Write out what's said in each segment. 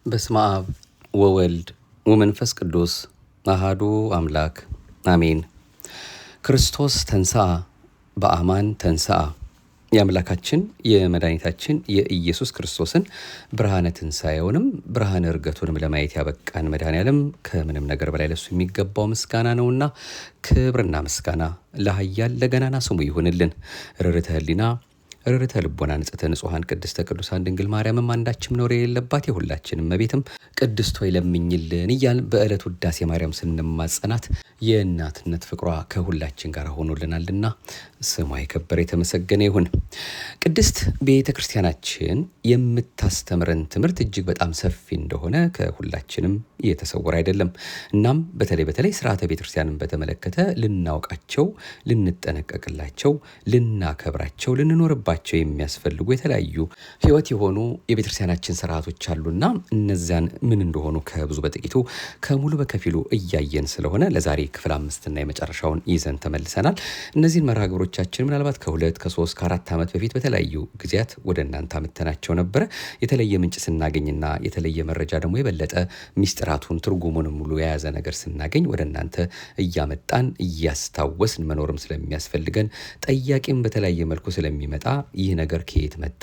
በስመ አብ ወወልድ ወመንፈስ ቅዱስ አሐዱ አምላክ አሜን። ክርስቶስ ተንሥአ በአማን ተንሥአ። የአምላካችን የመድኃኒታችን የኢየሱስ ክርስቶስን ብርሃነ ትንሣኤውንም ብርሃነ ዕርገቱንም ለማየት ያበቃን መድኃኔዓለም ከምንም ነገር በላይ ለሱ የሚገባው ምስጋና ነውና ክብርና ምስጋና ለኃያል ለገናና ስሙ ይሁንልን። ርርተ ሕሊና ርርተ ልቦና ንጽሕተ ንጹሐን ቅድስተ ቅዱሳን ድንግል ማርያምም አንዳችም ነውር የሌለባት የሁላችንም እመቤትም ቅድስት ሆይ ለምኝልን እያልን በዕለቱ ውዳሴ ማርያም ስንማጸናት የእናትነት ፍቅሯ ከሁላችን ጋር ሆኖልናልና ስሟ የከበረ የተመሰገነ ይሁን። ቅድስት ቤተ ክርስቲያናችን የምታስተምረን ትምህርት እጅግ በጣም ሰፊ እንደሆነ ከሁላችንም የተሰወረ አይደለም። እናም በተለይ ስርዓተ ቤተ ክርስቲያንን በተመለከተ ልናውቃቸው፣ ልንጠነቀቅላቸው፣ ልናከብራቸው፣ ልንኖርባቸው የሚያስፈልጉ የተለያዩ ሕይወት የሆኑ የቤተ ክርስቲያናችን ስርዓቶች አሉና እነዚያን ምን እንደሆኑ ከብዙ በጥቂቱ ከሙሉ በከፊሉ እያየን ስለሆነ ለዛሬ ክፍል 5 እና የመጨረሻውን ይዘን ተመልሰናል። እነዚህን መርሃ ግብሮቻችን ምናልባት ከ2 ከ3 ከ4 ዓመት በፊት በተለያዩ ጊዜያት ወደ እናንተ አምጥተናቸው ነበረ። የተለየ ምንጭ ስናገኝና የተለየ መረጃ ደግሞ የበለጠ ሚስጥራቱን ትርጉሙንም ሙሉ የያዘ ነገር ስናገኝ ወደ እናንተ እያመጣን እያስታወስን መኖርም ስለሚያስፈልገን ጠያቂም በተለያየ መልኩ ስለሚመጣ ይህ ነገር ከየት መጣ፣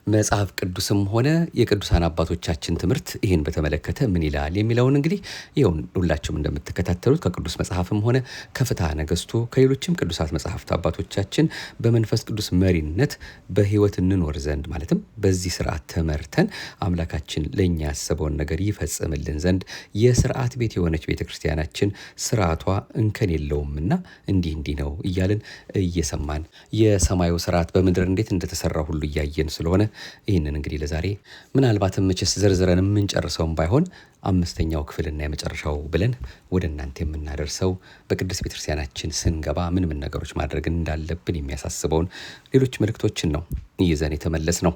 መጽሐፍ ቅዱስም ሆነ የቅዱሳን አባቶቻችን ትምህርት ይህን በተመለከተ ምን ይላል የሚለውን እንግዲህ ይሁን ሁላችሁም እንደምትከታተሉት ከቅዱስ መጽሐፍም ሆነ ከፍትሐ ነገሥቱ ከሌሎችም ቅዱሳት መጽሐፍት አባቶቻችን በመንፈስ ቅዱስ መሪነት በሕይወት እንኖር ዘንድ ማለትም በዚህ ስርዓት ተመርተን አምላካችን ለእኛ ያሰበውን ነገር ይፈጽምልን ዘንድ የስርዓት ቤት የሆነች ቤተ ክርስቲያናችን ስርዓቷ እንከን የለውምና እንዲህ ነው እያልን እየሰማን የሰማዩ ስርዓት በምድር እንዴት እንደተሰራ ሁሉ እያየን ስለሆነ ይህንን እንግዲህ ለዛሬ ምናልባትም መቼስ ዘርዝረን የምንጨርሰውም ባይሆን 5ኛው ክፍልና የመጨረሻው ብለን ወደ እናንተ የምናደርሰው በቅድስት ቤተክርስቲያናችን ስንገባ ምን ነገሮች ማድረግ እንዳለብን የሚያሳስበውን ሌሎች መልእክቶችን ነው ይዘን የተመለስ ነው።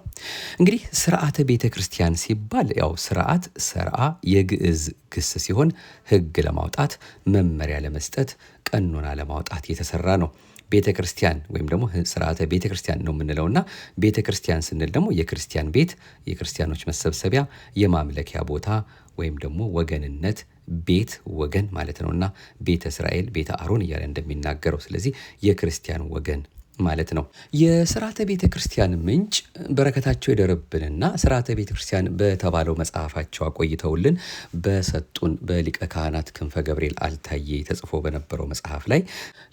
እንግዲህ ስርዓተ ቤተ ክርስቲያን ሲባል ያው ስርዓት ሰርዓ የግዕዝ ግስ ሲሆን ሕግ ለማውጣት መመሪያ ለመስጠት ቀኖና ለማውጣት የተሰራ ነው። ቤተ ክርስቲያን ወይም ደግሞ ስርዓተ ቤተ ክርስቲያን ነው የምንለውና ቤተ ክርስቲያን ስንል ደግሞ የክርስቲያን ቤት፣ የክርስቲያኖች መሰብሰቢያ፣ የማምለኪያ ቦታ ወይም ደግሞ ወገንነት ቤት ወገን ማለት ነውና ቤተ እስራኤል ቤተ አሮን እያለ እንደሚናገረው ስለዚህ የክርስቲያን ወገን ማለት ነው። የስርዓተ ቤተ ክርስቲያን ምንጭ በረከታቸው የደረብንና ስርዓተ ቤተ ክርስቲያን በተባለው መጽሐፋቸው አቆይተውልን በሰጡን በሊቀ ካህናት ክንፈ ገብርኤል አልታዬ ተጽፎ በነበረው መጽሐፍ ላይ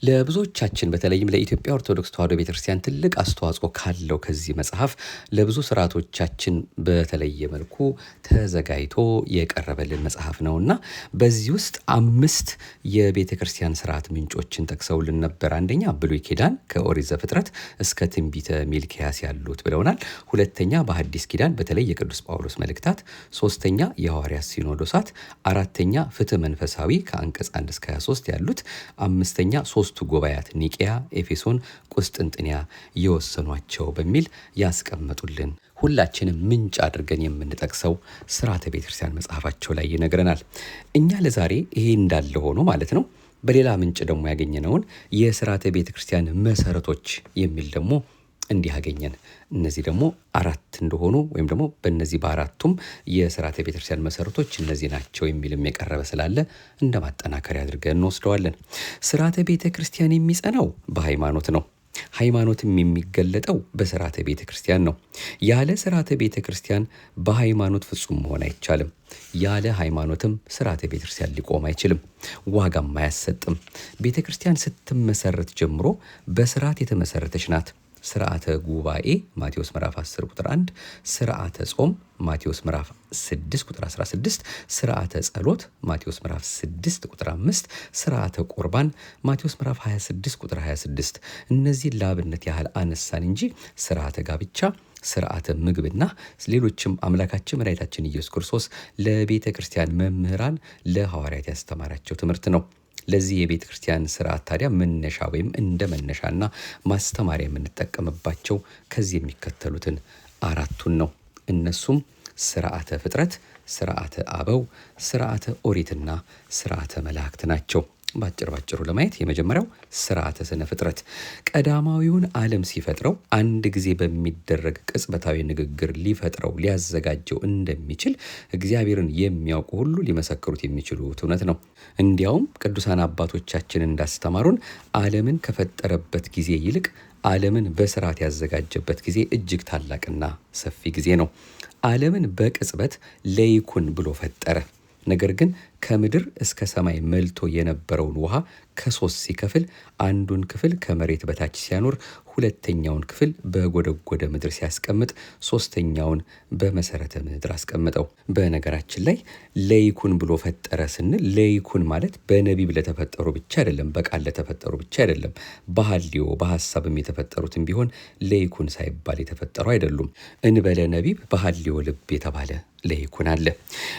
ለብዙዎቻችን በተለይም ለኢትዮጵያ ኦርቶዶክስ ተዋሕዶ ቤተ ክርስቲያን ትልቅ አስተዋጽኦ ካለው ከዚህ መጽሐፍ ለብዙ ስርዓቶቻችን በተለየ መልኩ ተዘጋጅቶ የቀረበልን መጽሐፍ ነውና በዚህ ውስጥ 5 የቤተ ክርስቲያን ስርዓት ምንጮችን ጠቅሰውልን ነበር። አንደኛ ብሉይ ኪዳን ከኦሪት ዘፍጥረት እስከ ትንቢተ ሚልክያስ ያሉት ብለውናል። ሁለተኛ በሐዲስ ኪዳን በተለይ የቅዱስ ጳውሎስ መልእክታት፣ ሶስተኛ የሐዋርያት ሲኖዶሳት፣ አራተኛ ፍትሕ መንፈሳዊ ከአንቀጽ 1 እስከ 23 ያሉት፣ አምስተኛ 3ቱ ጉባኤያት ኒቅያ፣ ኤፌሶን፣ ቁስጥንጥንያ የወሰኗቸው በሚል ያስቀመጡልን ሁላችንም ምንጭ አድርገን የምንጠቅሰው ስርዓተ ቤተክርስቲያን መጽሐፋቸው ላይ ይነግረናል። እኛ ለዛሬ ይሄ እንዳለ ሆኖ ማለት ነው በሌላ ምንጭ ደግሞ ያገኘነውን የስርዓተ ቤተ ክርስቲያን መሰረቶች የሚል ደግሞ እንዲህ አገኘን። እነዚህ ደግሞ 4 እንደሆኑ ወይም ደግሞ በእነዚህ በአራቱም የስርዓተ ቤተ ክርስቲያን መሰረቶች እነዚህ ናቸው የሚልም የቀረበ ስላለ እንደ ማጠናከሪያ አድርገን እንወስደዋለን። ስርዓተ ቤተ ክርስቲያን የሚጸናው በሃይማኖት ነው። ሃይማኖትም የሚገለጠው በስርዓተ ቤተ ክርስቲያን ነው። ያለ ስርዓተ ቤተ ክርስቲያን በሃይማኖት ፍጹም መሆን አይቻልም። ያለ ሃይማኖትም ስርዓተ ቤተ ክርስቲያን ሊቆም አይችልም፣ ዋጋም አያሰጥም። ቤተ ክርስቲያን ስትመሰረት ጀምሮ በስርዓት የተመሰረተች ናት። ስርዓተ ጉባኤ ማቴዎስ ምዕራፍ 10 ቁጥር 1፣ ስርዓተ ጾም ማቴዎስ ምዕራፍ 6 ቁጥር 16፣ ስርዓተ ጸሎት ማቴዎስ ምዕራፍ 6 ቁጥር 5፣ ስርዓተ ቁርባን ማቴዎስ ምዕራፍ 26 ቁጥር 26። እነዚህ ለአብነት ያህል አነሳን እንጂ ስርዓተ ጋብቻ፣ ስርዓተ ምግብና ሌሎችም አምላካችን መድኃኒታችን ኢየሱስ ክርስቶስ ለቤተ ክርስቲያን መምህራን ለሐዋርያት ያስተማራቸው ትምህርት ነው። ለዚህ የቤተ ክርስቲያን ስርዓት ታዲያ መነሻ ወይም እንደ መነሻና ማስተማሪያ የምንጠቀምባቸው ከዚህ የሚከተሉትን 4ቱን ነው። እነሱም ስርዓተ ፍጥረት፣ ስርዓተ አበው፣ ስርዓተ ኦሪትና ስርዓተ መላእክት ናቸው። ባጭሩ ለማየት የመጀመሪያው ስርዓተ ስነ ፍጥረት ቀዳማዊውን ዓለም ሲፈጥረው አንድ ጊዜ በሚደረግ ቅጽበታዊ ንግግር ሊፈጥረው ሊያዘጋጀው እንደሚችል እግዚአብሔርን የሚያውቁ ሁሉ ሊመሰክሩት የሚችሉት እውነት ነው። እንዲያውም ቅዱሳን አባቶቻችን እንዳስተማሩን ዓለምን ከፈጠረበት ጊዜ ይልቅ ዓለምን በስርዓት ያዘጋጀበት ጊዜ እጅግ ታላቅና ሰፊ ጊዜ ነው። ዓለምን በቅጽበት ለይኩን ብሎ ፈጠረ። ነገር ግን ከምድር እስከ ሰማይ መልቶ የነበረውን ውሃ ከሶስት ሲከፍል አንዱን ክፍል ከመሬት በታች ሲያኖር፣ ሁለተኛውን ክፍል በጎደጎደ ምድር ሲያስቀምጥ፣ ሶስተኛውን በመሰረተ ምድር አስቀምጠው። በነገራችን ላይ ለይኩን ብሎ ፈጠረ ስንል ለይኩን ማለት በነቢብ ለተፈጠሩ ብቻ አይደለም፣ በቃል ለተፈጠሩ ብቻ አይደለም። በሐልዮ በሐሳብም የተፈጠሩትም ቢሆን ለይኩን ሳይባል የተፈጠሩ አይደሉም። እንበለ ነቢብ በሐልዮ ልብ የተባለ ለይኩን አለ።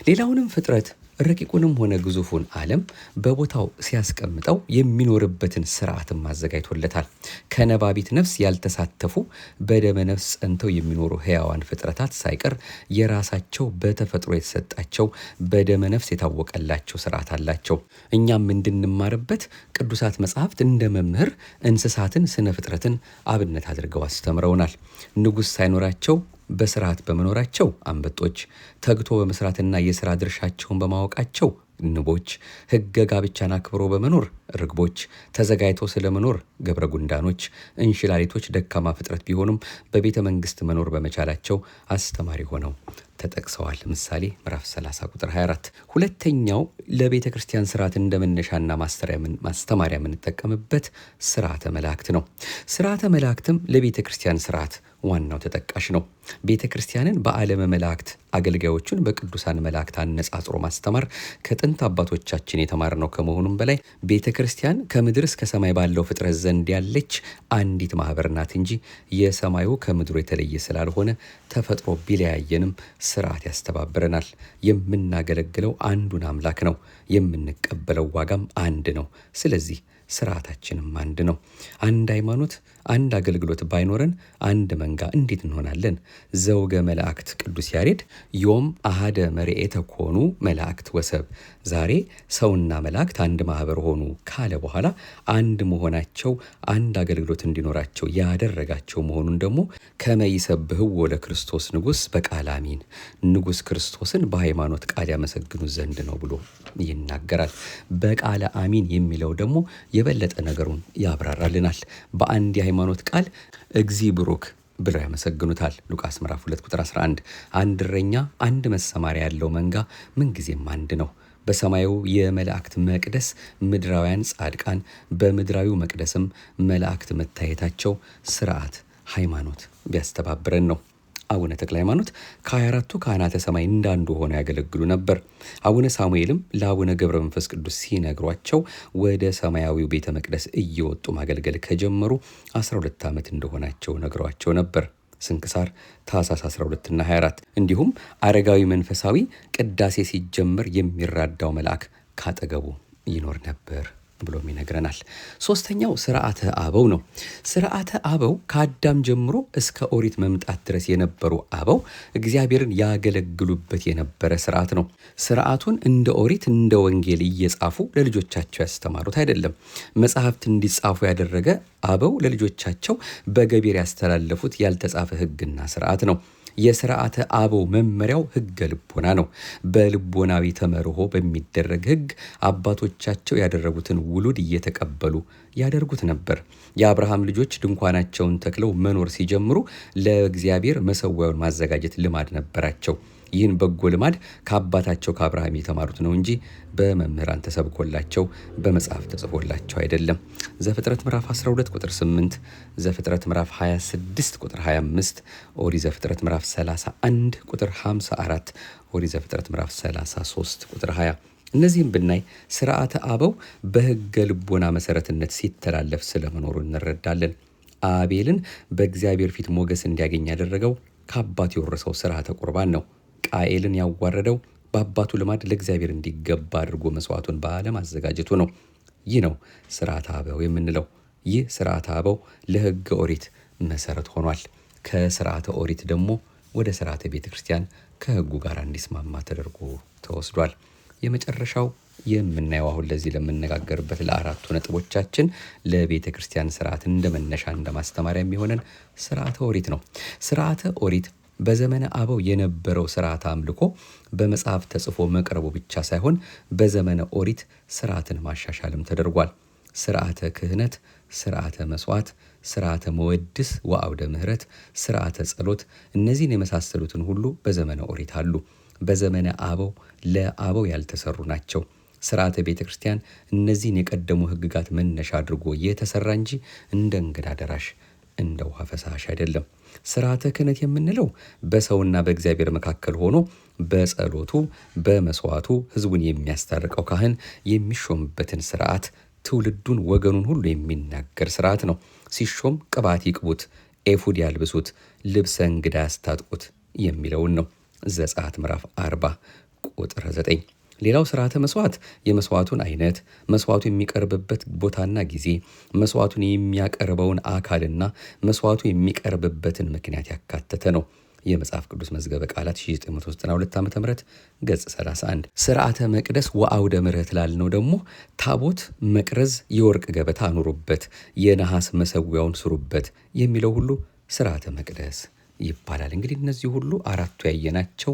ሌላውንም ፍጥረት ረቂቁንም ሆነ ግዙፉን ዓለም በቦታው ሲያስቀምጠው የሚኖርበትን ስርዓትም አዘጋጅቶለታል። ከነባቢት ነፍስ ያልተሳተፉ በደመ ነፍስ ጸንተው የሚኖሩ ሕያዋን ፍጥረታት ሳይቀር የራሳቸው በተፈጥሮ የተሰጣቸው በደመ ነፍስ የታወቀላቸው ስርዓት አላቸው። እኛም እንድንማርበት ቅዱሳት መጻሕፍት እንደ መምህር እንስሳትን፣ ስነ ፍጥረትን አብነት አድርገው አስተምረውናል። ንጉሥ ሳይኖራቸው በስርዓት በመኖራቸው አንበጦች፣ ተግቶ በመስራትና የሥራ ድርሻቸውን በማወቃቸው ንቦች፣ ሕገ ጋብቻን አክብሮ በመኖር ርግቦች፣ ተዘጋጅቶ ስለመኖር ገብረ ጉንዳኖች፣ እንሽላሊቶች ደካማ ፍጥረት ቢሆኑም በቤተ መንግሥት መኖር በመቻላቸው አስተማሪ ሆነው ተጠቅሰዋል። ምሳሌ ምዕራፍ 30 ቁጥር 24። ሁለተኛው ለቤተ ክርስቲያን ስርዓት እንደ መነሻና ማስተማሪያ የምንጠቀምበት ስርዓተ መላእክት ነው። ስርዓተ መላእክትም ለቤተ ክርስቲያን ስርዓት ዋናው ተጠቃሽ ነው። ቤተ ክርስቲያንን በዓለመ መላእክት አገልጋዮቹን በቅዱሳን መላእክት አነጻጽሮ ማስተማር ከጥንት አባቶቻችን የተማርነው ከመሆኑም በላይ ቤተ ክርስቲያን ከምድር እስከ ሰማይ ባለው ፍጥረት ዘንድ ያለች አንዲት ማህበር ናት እንጂ የሰማዩ ከምድሩ የተለየ ስላልሆነ ተፈጥሮ ቢለያየንም ስርዓት ያስተባብረናል። የምናገለግለው አንዱን አምላክ ነው። የምንቀበለው ዋጋም አንድ ነው። ስለዚህ ስርዓታችንም አንድ ነው። አንድ ሃይማኖት፣ አንድ አገልግሎት ባይኖረን አንድ መንጋ እንዴት እንሆናለን? ዘውገ መላእክት ቅዱስ ያሬድ ዮም አሃደ መርኤተ ኮኑ መላእክት ወሰብ፣ ዛሬ ሰውና መላእክት አንድ ማህበር ሆኑ ካለ በኋላ አንድ መሆናቸው አንድ አገልግሎት እንዲኖራቸው ያደረጋቸው መሆኑን ደግሞ ከመ ይሰብሕዎ ለክርስቶስ ንጉሥ በቃል አሚን፣ ንጉሥ ክርስቶስን በሃይማኖት ቃል ያመሰግኑ ዘንድ ነው ብሎ ይናገራል። በቃለ አሚን የሚለው ደግሞ የበለጠ ነገሩን ያብራራልናል። በአንድ የሃይማኖት ቃል እግዚ ብሩክ ብለው ያመሰግኑታል። ሉቃስ ምዕራፍ 2 ቁጥር 11። አንድ እረኛ፣ አንድ መሰማሪያ ያለው መንጋ ምንጊዜም አንድ ነው። በሰማዩ የመላእክት መቅደስ ምድራውያን ጻድቃን፣ በምድራዊው መቅደስም መላእክት መታየታቸው ስርዓት ሃይማኖት ቢያስተባብረን ነው። አቡነ ተክለ ሃይማኖት ከ24ቱ ካህናተ ሰማይ እንዳንዱ ሆነው ያገለግሉ ነበር። አቡነ ሳሙኤልም ለአቡነ ገብረ መንፈስ ቅዱስ ሲነግሯቸው ወደ ሰማያዊው ቤተ መቅደስ እየወጡ ማገልገል ከጀመሩ 12 ዓመት እንደሆናቸው ነግሯቸው ነበር። ስንክሳር ታኅሳስ 12 እና 24። እንዲሁም አረጋዊ መንፈሳዊ ቅዳሴ ሲጀመር የሚራዳው መልአክ ካጠገቡ ይኖር ነበር ብሎም ይነግረናል። ሶስተኛው ስርዓተ አበው ነው። ስርዓተ አበው ከአዳም ጀምሮ እስከ ኦሪት መምጣት ድረስ የነበሩ አበው እግዚአብሔርን ያገለግሉበት የነበረ ስርዓት ነው። ስርዓቱን እንደ ኦሪት እንደ ወንጌል እየጻፉ ለልጆቻቸው ያስተማሩት አይደለም። መጽሐፍት እንዲጻፉ ያደረገ አበው ለልጆቻቸው በገቢር ያስተላለፉት ያልተጻፈ ሕግና ስርዓት ነው። የስርዓተ አበው መመሪያው ሕገ ልቦና ነው። በልቦናዊ ተመርሆ በሚደረግ ሕግ አባቶቻቸው ያደረጉትን ውሉድ እየተቀበሉ ያደርጉት ነበር። የአብርሃም ልጆች ድንኳናቸውን ተክለው መኖር ሲጀምሩ ለእግዚአብሔር መሠዊያውን ማዘጋጀት ልማድ ነበራቸው። ይህን በጎ ልማድ ከአባታቸው ከአብርሃም የተማሩት ነው እንጂ በመምህራን ተሰብኮላቸው በመጽሐፍ ተጽፎላቸው አይደለም። ዘፍጥረት ምዕራፍ 12 ቁጥር 8፣ ዘፍጥረት ምዕራፍ 26 ቁጥር 25፣ ኦሪት ዘፍጥረት ምዕራፍ 31 ቁጥር 54፣ ኦሪት ዘፍጥረት ምዕራፍ 33 ቁጥር 20። እነዚህም ብናይ ስርዓተ አበው በሕገ ልቦና መሰረትነት ሲተላለፍ ስለመኖሩ እንረዳለን። አቤልን በእግዚአብሔር ፊት ሞገስ እንዲያገኝ ያደረገው ከአባቱ የወረሰው ስርዓተ ቁርባን ነው። ቃኤልን ያዋረደው በአባቱ ልማድ ለእግዚአብሔር እንዲገባ አድርጎ መስዋዕቱን ባለማዘጋጀቱ ነው። ይህ ነው ስርዓተ አበው የምንለው። ይህ ስርዓተ አበው ለሕገ ኦሪት መሰረት ሆኗል። ከስርዓተ ኦሪት ደግሞ ወደ ስርዓተ ቤተ ክርስቲያን ከሕጉ ጋር እንዲስማማ ተደርጎ ተወስዷል። የመጨረሻው የምናየው አሁን ለዚህ ለምንነጋገርበት ለአራቱ ነጥቦቻችን ለቤተ ክርስቲያን ስርዓት እንደ መነሻ እንደ ማስተማሪያ የሚሆነን ስርዓተ ኦሪት ነው። ስርዓተ ኦሪት በዘመነ አበው የነበረው ስርዓተ አምልኮ በመጽሐፍ ተጽፎ መቅረቡ ብቻ ሳይሆን በዘመነ ኦሪት ስርዓትን ማሻሻልም ተደርጓል። ስርዓተ ክህነት፣ ስርዓተ መስዋዕት፣ ስርዓተ መወድስ ወአውደ ምህረት፣ ስርዓተ ጸሎት፣ እነዚህን የመሳሰሉትን ሁሉ በዘመነ ኦሪት አሉ። በዘመነ አበው ለአበው ያልተሰሩ ናቸው። ስርዓተ ቤተ ክርስቲያን እነዚህን የቀደሙ ሕግጋት መነሻ አድርጎ የተሰራ እንጂ እንደ እንግዳ ደራሽ እንደ ውሃ ፈሳሽ አይደለም። ስርዓተ ክህነት የምንለው በሰውና በእግዚአብሔር መካከል ሆኖ በጸሎቱ በመስዋዕቱ ሕዝቡን የሚያስታርቀው ካህን የሚሾምበትን ስርዓት ትውልዱን ወገኑን ሁሉ የሚናገር ስርዓት ነው። ሲሾም ቅባት ይቅቡት፣ ኤፉድ ያልብሱት፣ ልብሰ እንግዳ ያስታጥቁት የሚለውን ነው። ዘጸአት ምዕራፍ 40 ቁጥር 9። ሌላው ስርዓተ መስዋዕት የመስዋዕቱን አይነት፣ መስዋዕቱ የሚቀርብበት ቦታና ጊዜ፣ መስዋዕቱን የሚያቀርበውን አካልና መስዋዕቱ የሚቀርብበትን ምክንያት ያካተተ ነው። የመጽሐፍ ቅዱስ መዝገበ ቃላት 1992 ዓ.ም ገጽ 31። ስርዓተ መቅደስ ወአውደ ምሕረት ላልነው ደግሞ ታቦት መቅረዝ፣ የወርቅ ገበታ አኑሩበት፣ የነሐስ መሰዊያውን ስሩበት የሚለው ሁሉ ስርዓተ መቅደስ ይባላል። እንግዲህ እነዚህ ሁሉ አራቱ ያየናቸው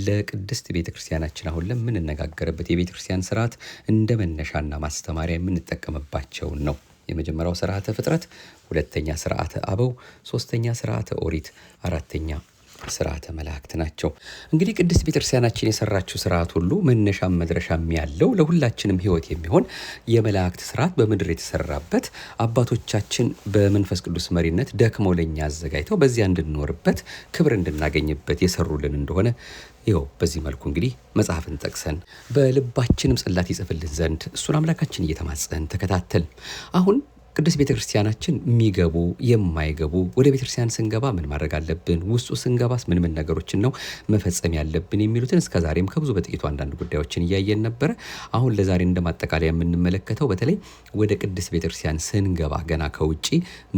ለቅድስት ቤተ ክርስቲያናችን አሁን ለምንነጋገርበት የቤተ ክርስቲያን ስርዓት እንደ መነሻና ማስተማሪያ የምንጠቀምባቸውን ነው። የመጀመሪያው ስርዓተ ፍጥረት፣ ሁለተኛ ስርዓተ አበው፣ ሶስተኛ ስርዓተ ኦሪት፣ አራተኛ ስርዓተ መላእክት ናቸው። እንግዲህ ቅድስት ቤተክርስቲያናችን የሰራችው ስርዓት ሁሉ መነሻም መድረሻም ያለው ለሁላችንም ሕይወት የሚሆን የመላእክት ስርዓት በምድር የተሰራበት አባቶቻችን በመንፈስ ቅዱስ መሪነት ደክመው ለኛ አዘጋጅተው በዚያ እንድንኖርበት ክብር እንድናገኝበት የሰሩልን እንደሆነ ይኸው በዚህ መልኩ እንግዲህ መጽሐፍን ጠቅሰን በልባችንም ጽላት ይጽፍልን ዘንድ እሱን አምላካችን እየተማጸን ተከታተል። አሁን ቅድስት ቤተክርስቲያናችን የሚገቡ የማይገቡ ወደ ቤተክርስቲያን ስንገባ ምን ማድረግ አለብን፣ ውስጡ ስንገባስ ምን ነገሮችን ነው መፈጸም ያለብን የሚሉትን እስከዛሬም ከብዙ በጥቂቱ አንዳንድ ጉዳዮችን እያየን ነበረ። አሁን ለዛሬ እንደማጠቃለያ የምንመለከተው በተለይ ወደ ቅድስት ቤተክርስቲያን ስንገባ ገና ከውጪ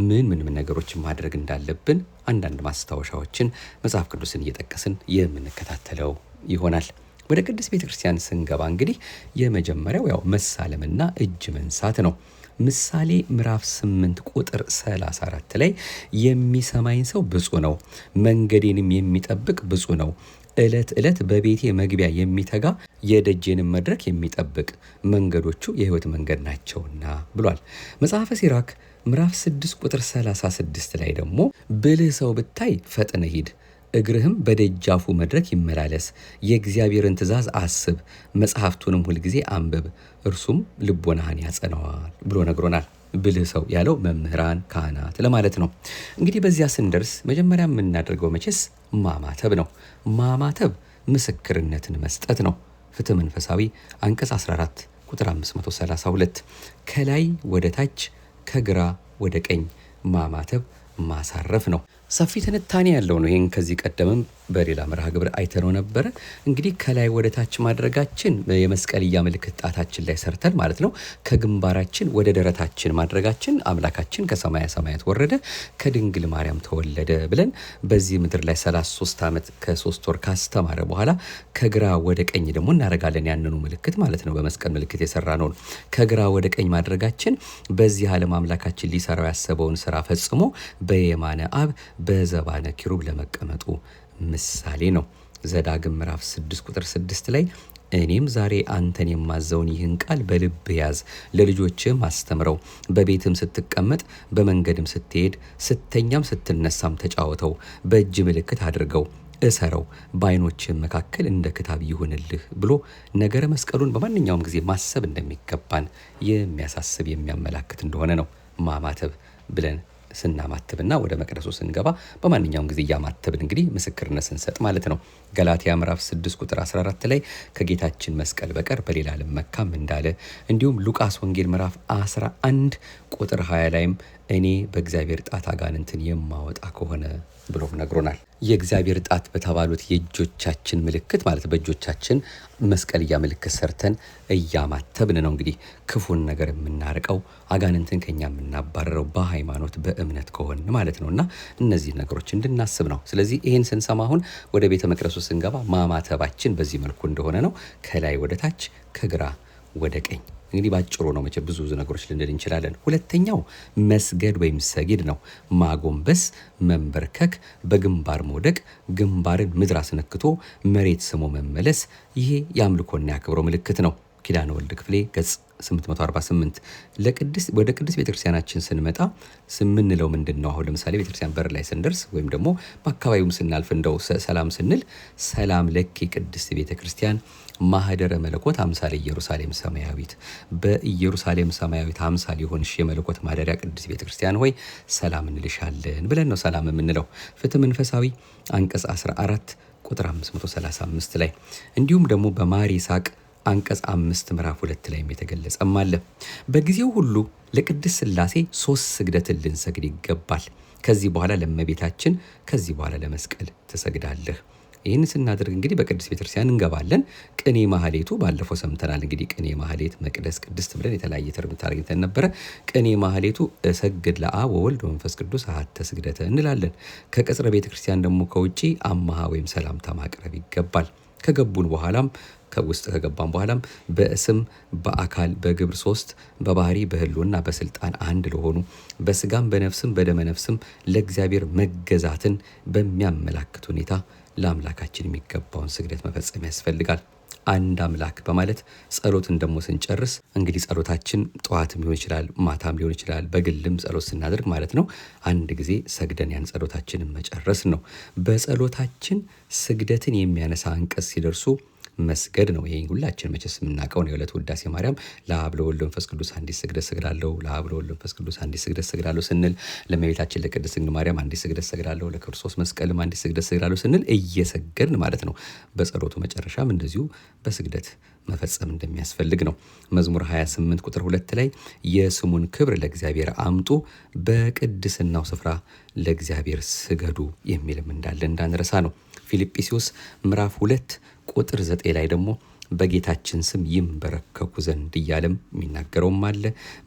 ምን ነገሮችን ማድረግ እንዳለብን አንዳንድ ማስታወሻዎችን መጽሐፍ ቅዱስን እየጠቀስን የምንከታተለው ይሆናል። ወደ ቅድስት ቤተክርስቲያን ስንገባ እንግዲህ የመጀመሪያው ያው መሳለምና እጅ መንሳት ነው። ምሳሌ ምዕራፍ 8 ቁጥር 34 ላይ የሚሰማኝ ሰው ብፁዕ ነው፣ መንገዴንም የሚጠብቅ ብፁዕ ነው፣ ዕለት ዕለት በቤቴ መግቢያ የሚተጋ የደጄንም መድረክ የሚጠብቅ መንገዶቹ የሕይወት መንገድ ናቸውና ብሏል። መጽሐፈ ሲራክ ምዕራፍ 6 ቁጥር 36 ላይ ደግሞ ብልህ ሰው ብታይ ፈጥነ ሂድ፣ እግርህም በደጃፉ መድረክ ይመላለስ፣ የእግዚአብሔርን ትእዛዝ አስብ፣ መጽሐፍቱንም ሁልጊዜ አንብብ፣ እርሱም ልቦናህን ያጸናዋል ብሎ ነግሮናል። ብልህ ሰው ያለው መምህራን፣ ካህናት ለማለት ነው። እንግዲህ በዚያ ስንደርስ መጀመሪያ የምናደርገው መቼስ ማማተብ ነው። ማማተብ ምስክርነትን መስጠት ነው። ፍትሕ መንፈሳዊ አንቀጽ 14 ቁጥር 532 ከላይ ወደ ታች ከግራ ወደ ቀኝ ማማተብ ማሳረፍ ነው። ሰፊ ትንታኔ ያለው ነው። ይህን ከዚህ ቀደምም በሌላ መርሃ ግብር አይተነው ነበረ። እንግዲህ ከላይ ወደ ታች ማድረጋችን የመስቀልያ ምልክት ጣታችን ላይ ሰርተን ማለት ነው። ከግንባራችን ወደ ደረታችን ማድረጋችን አምላካችን ከሰማየ ሰማያት ወረደ ከድንግል ማርያም ተወለደ ብለን በዚህ ምድር ላይ 33 ዓመት ከ3 ወር ካስተማረ በኋላ ከግራ ወደ ቀኝ ደግሞ እናደርጋለን ያንኑ ምልክት ማለት ነው። በመስቀል ምልክት የሰራ ነው። ከግራ ወደ ቀኝ ማድረጋችን በዚህ ዓለም አምላካችን ሊሰራው ያሰበውን ስራ ፈጽሞ በየማነ አብ በዘባነ ኪሩብ ለመቀመጡ ምሳሌ ነው። ዘዳግም ምዕራፍ 6 ቁጥር 6 ላይ እኔም ዛሬ አንተን የማዘውን ይህን ቃል በልብ ያዝ፣ ለልጆችም አስተምረው፣ በቤትም ስትቀመጥ፣ በመንገድም ስትሄድ፣ ስተኛም ስትነሳም ተጫወተው፣ በእጅ ምልክት አድርገው እሰረው፣ በዓይኖችም መካከል እንደ ክታብ ይሁንልህ ብሎ ነገረ መስቀሉን በማንኛውም ጊዜ ማሰብ እንደሚገባን የሚያሳስብ የሚያመላክት እንደሆነ ነው። ማማተብ ብለን ስናማትብና ወደ መቅደሱ ስንገባ በማንኛውም ጊዜ እያማተብን እንግዲህ ምስክርነት ስንሰጥ ማለት ነው። ገላትያ ምዕራፍ 6 ቁጥር 14 ላይ ከጌታችን መስቀል በቀር በሌላ አልመካም እንዳለ፣ እንዲሁም ሉቃስ ወንጌል ምዕራፍ 11 ቁጥር 20 ላይም እኔ በእግዚአብሔር ጣት አጋንንትን የማወጣ ከሆነ ብሎ ነግሮናል። የእግዚአብሔር ጣት በተባሉት የእጆቻችን ምልክት ማለት በእጆቻችን መስቀልያ ምልክት ሰርተን እያማተብን ነው እንግዲህ ክፉን ነገር የምናርቀው አጋንንትን ከኛ የምናባረረው በሃይማኖት በእምነት ከሆን ማለት ነውና እነዚህ ነገሮች እንድናስብ ነው። ስለዚህ ይህን ስንሰማ አሁን ወደ ቤተ መቅደሱ ስንገባ ማማተባችን በዚህ መልኩ እንደሆነ ነው። ከላይ ወደ ታች ከግራ ወደ ቀኝ። እንግዲህ ባጭሩ ነው መቼ ብዙ ነገሮች ልንል እንችላለን። ሁለተኛው መስገድ ወይም ሰጊድ ነው። ማጎንበስ፣ መንበርከክ፣ በግንባር መውደቅ፣ ግንባርን ምድር አስነክቶ መሬት ስሞ መመለስ፣ ይሄ የአምልኮና የአክብሮ ምልክት ነው። ኪዳነ ወልድ ክፍሌ ገጽ 848። ወደ ቅድስት ቤተክርስቲያናችን ስንመጣ ስምንለው ምንድን ነው? አሁን ለምሳሌ ቤተክርስቲያን በር ላይ ስንደርስ ወይም ደግሞ በአካባቢውም ስናልፍ እንደው ሰላም ስንል ሰላም ለኪ ቅድስት ቤተክርስቲያን ማህደረ መለኮት አምሳለ ኢየሩሳሌም ሰማያዊት፣ በኢየሩሳሌም ሰማያዊት አምሳል የሆንሽ የመለኮት ማደሪያ ቅድስት ቤተክርስቲያን ሆይ ሰላም እንልሻለን ብለን ነው ሰላም የምንለው። ፍትሕ መንፈሳዊ አንቀጽ 14 ቁጥር 535 ላይ እንዲሁም ደግሞ በማር ይስሐቅ አንቀጽ 5 ምዕራፍ 2 ላይ የተገለጸም አለ። በጊዜው ሁሉ ለቅድስት ሥላሴ 3 ስግደትን ልንሰግድ ይገባል። ከዚህ በኋላ ለእመቤታችን፣ ከዚህ በኋላ ለመስቀል ትሰግዳለህ። ይህን ስናደርግ እንግዲህ በቅድስት ቤተክርስቲያን እንገባለን። ቅኔ ማህሌቱ ባለፈው ሰምተናል። እንግዲህ ቅኔ ማህሌት መቅደስ ቅድስት ብለን የተለያየ ትርጉም አግኝተን ነበረ። ቅኔ ማህሌቱ እሰግድ ለአብ ወወልድ ወመንፈስ ቅዱስ አሐተ ስግደተ እንላለን። ከቅጽረ ቤተክርስቲያን ደግሞ ከውጪ አማሃ ወይም ሰላምታ ማቅረብ ይገባል። ከገቡን በኋላም ከውስጥ ከገባን በኋላም በስም በአካል በግብር 3 በባህሪ በህልውና በስልጣን አንድ ለሆኑ በስጋም በነፍስም በደመ ነፍስም ለእግዚአብሔር መገዛትን በሚያመላክት ሁኔታ ለአምላካችን የሚገባውን ስግደት መፈጸም ያስፈልጋል። አንድ አምላክ በማለት ጸሎትን ደግሞ ስንጨርስ እንግዲህ ጸሎታችን ጠዋትም ሊሆን ይችላል፣ ማታም ሊሆን ይችላል፣ በግልም ጸሎት ስናደርግ ማለት ነው። አንድ ጊዜ ሰግደን ያን ጸሎታችንን መጨረስ ነው። በጸሎታችን ስግደትን የሚያነሳ አንቀጽ ሲደርሱ መስገድ ነው። ይሄ ሁላችን መቼስ የምናውቀው ነው። የዕለት ውዳሴ ማርያም ለአብ ለወልድ ለመንፈስ ቅዱስ አንዲት ስግደት ሰግዳለሁ፣ ለአብ ለወልድ ለመንፈስ ቅዱስ አንዲት ስግደት ሰግዳለሁ ስንል፣ ለእመቤታችን ለቅድስት ድንግል ማርያም አንዲት ስግደት ሰግዳለሁ፣ ለክርስቶስ መስቀልም አንዲት ስግደት ሰግዳለሁ ስንል እየሰገድን ማለት ነው። በጸሎቱ መጨረሻም እንደዚሁ በስግደት መፈጸም እንደሚያስፈልግ ነው። መዝሙር 28 ቁጥር 2 ላይ የስሙን ክብር ለእግዚአብሔር አምጡ፣ በቅድስናው ስፍራ ለእግዚአብሔር ስገዱ የሚልም እንዳለ እንዳንረሳ ነው። ፊልጵስዩስ ምዕራፍ 2 ቁጥር 9 ላይ ደግሞ በጌታችን ስም ይንበረከኩ ዘንድ እያለም የሚናገረውም አለ።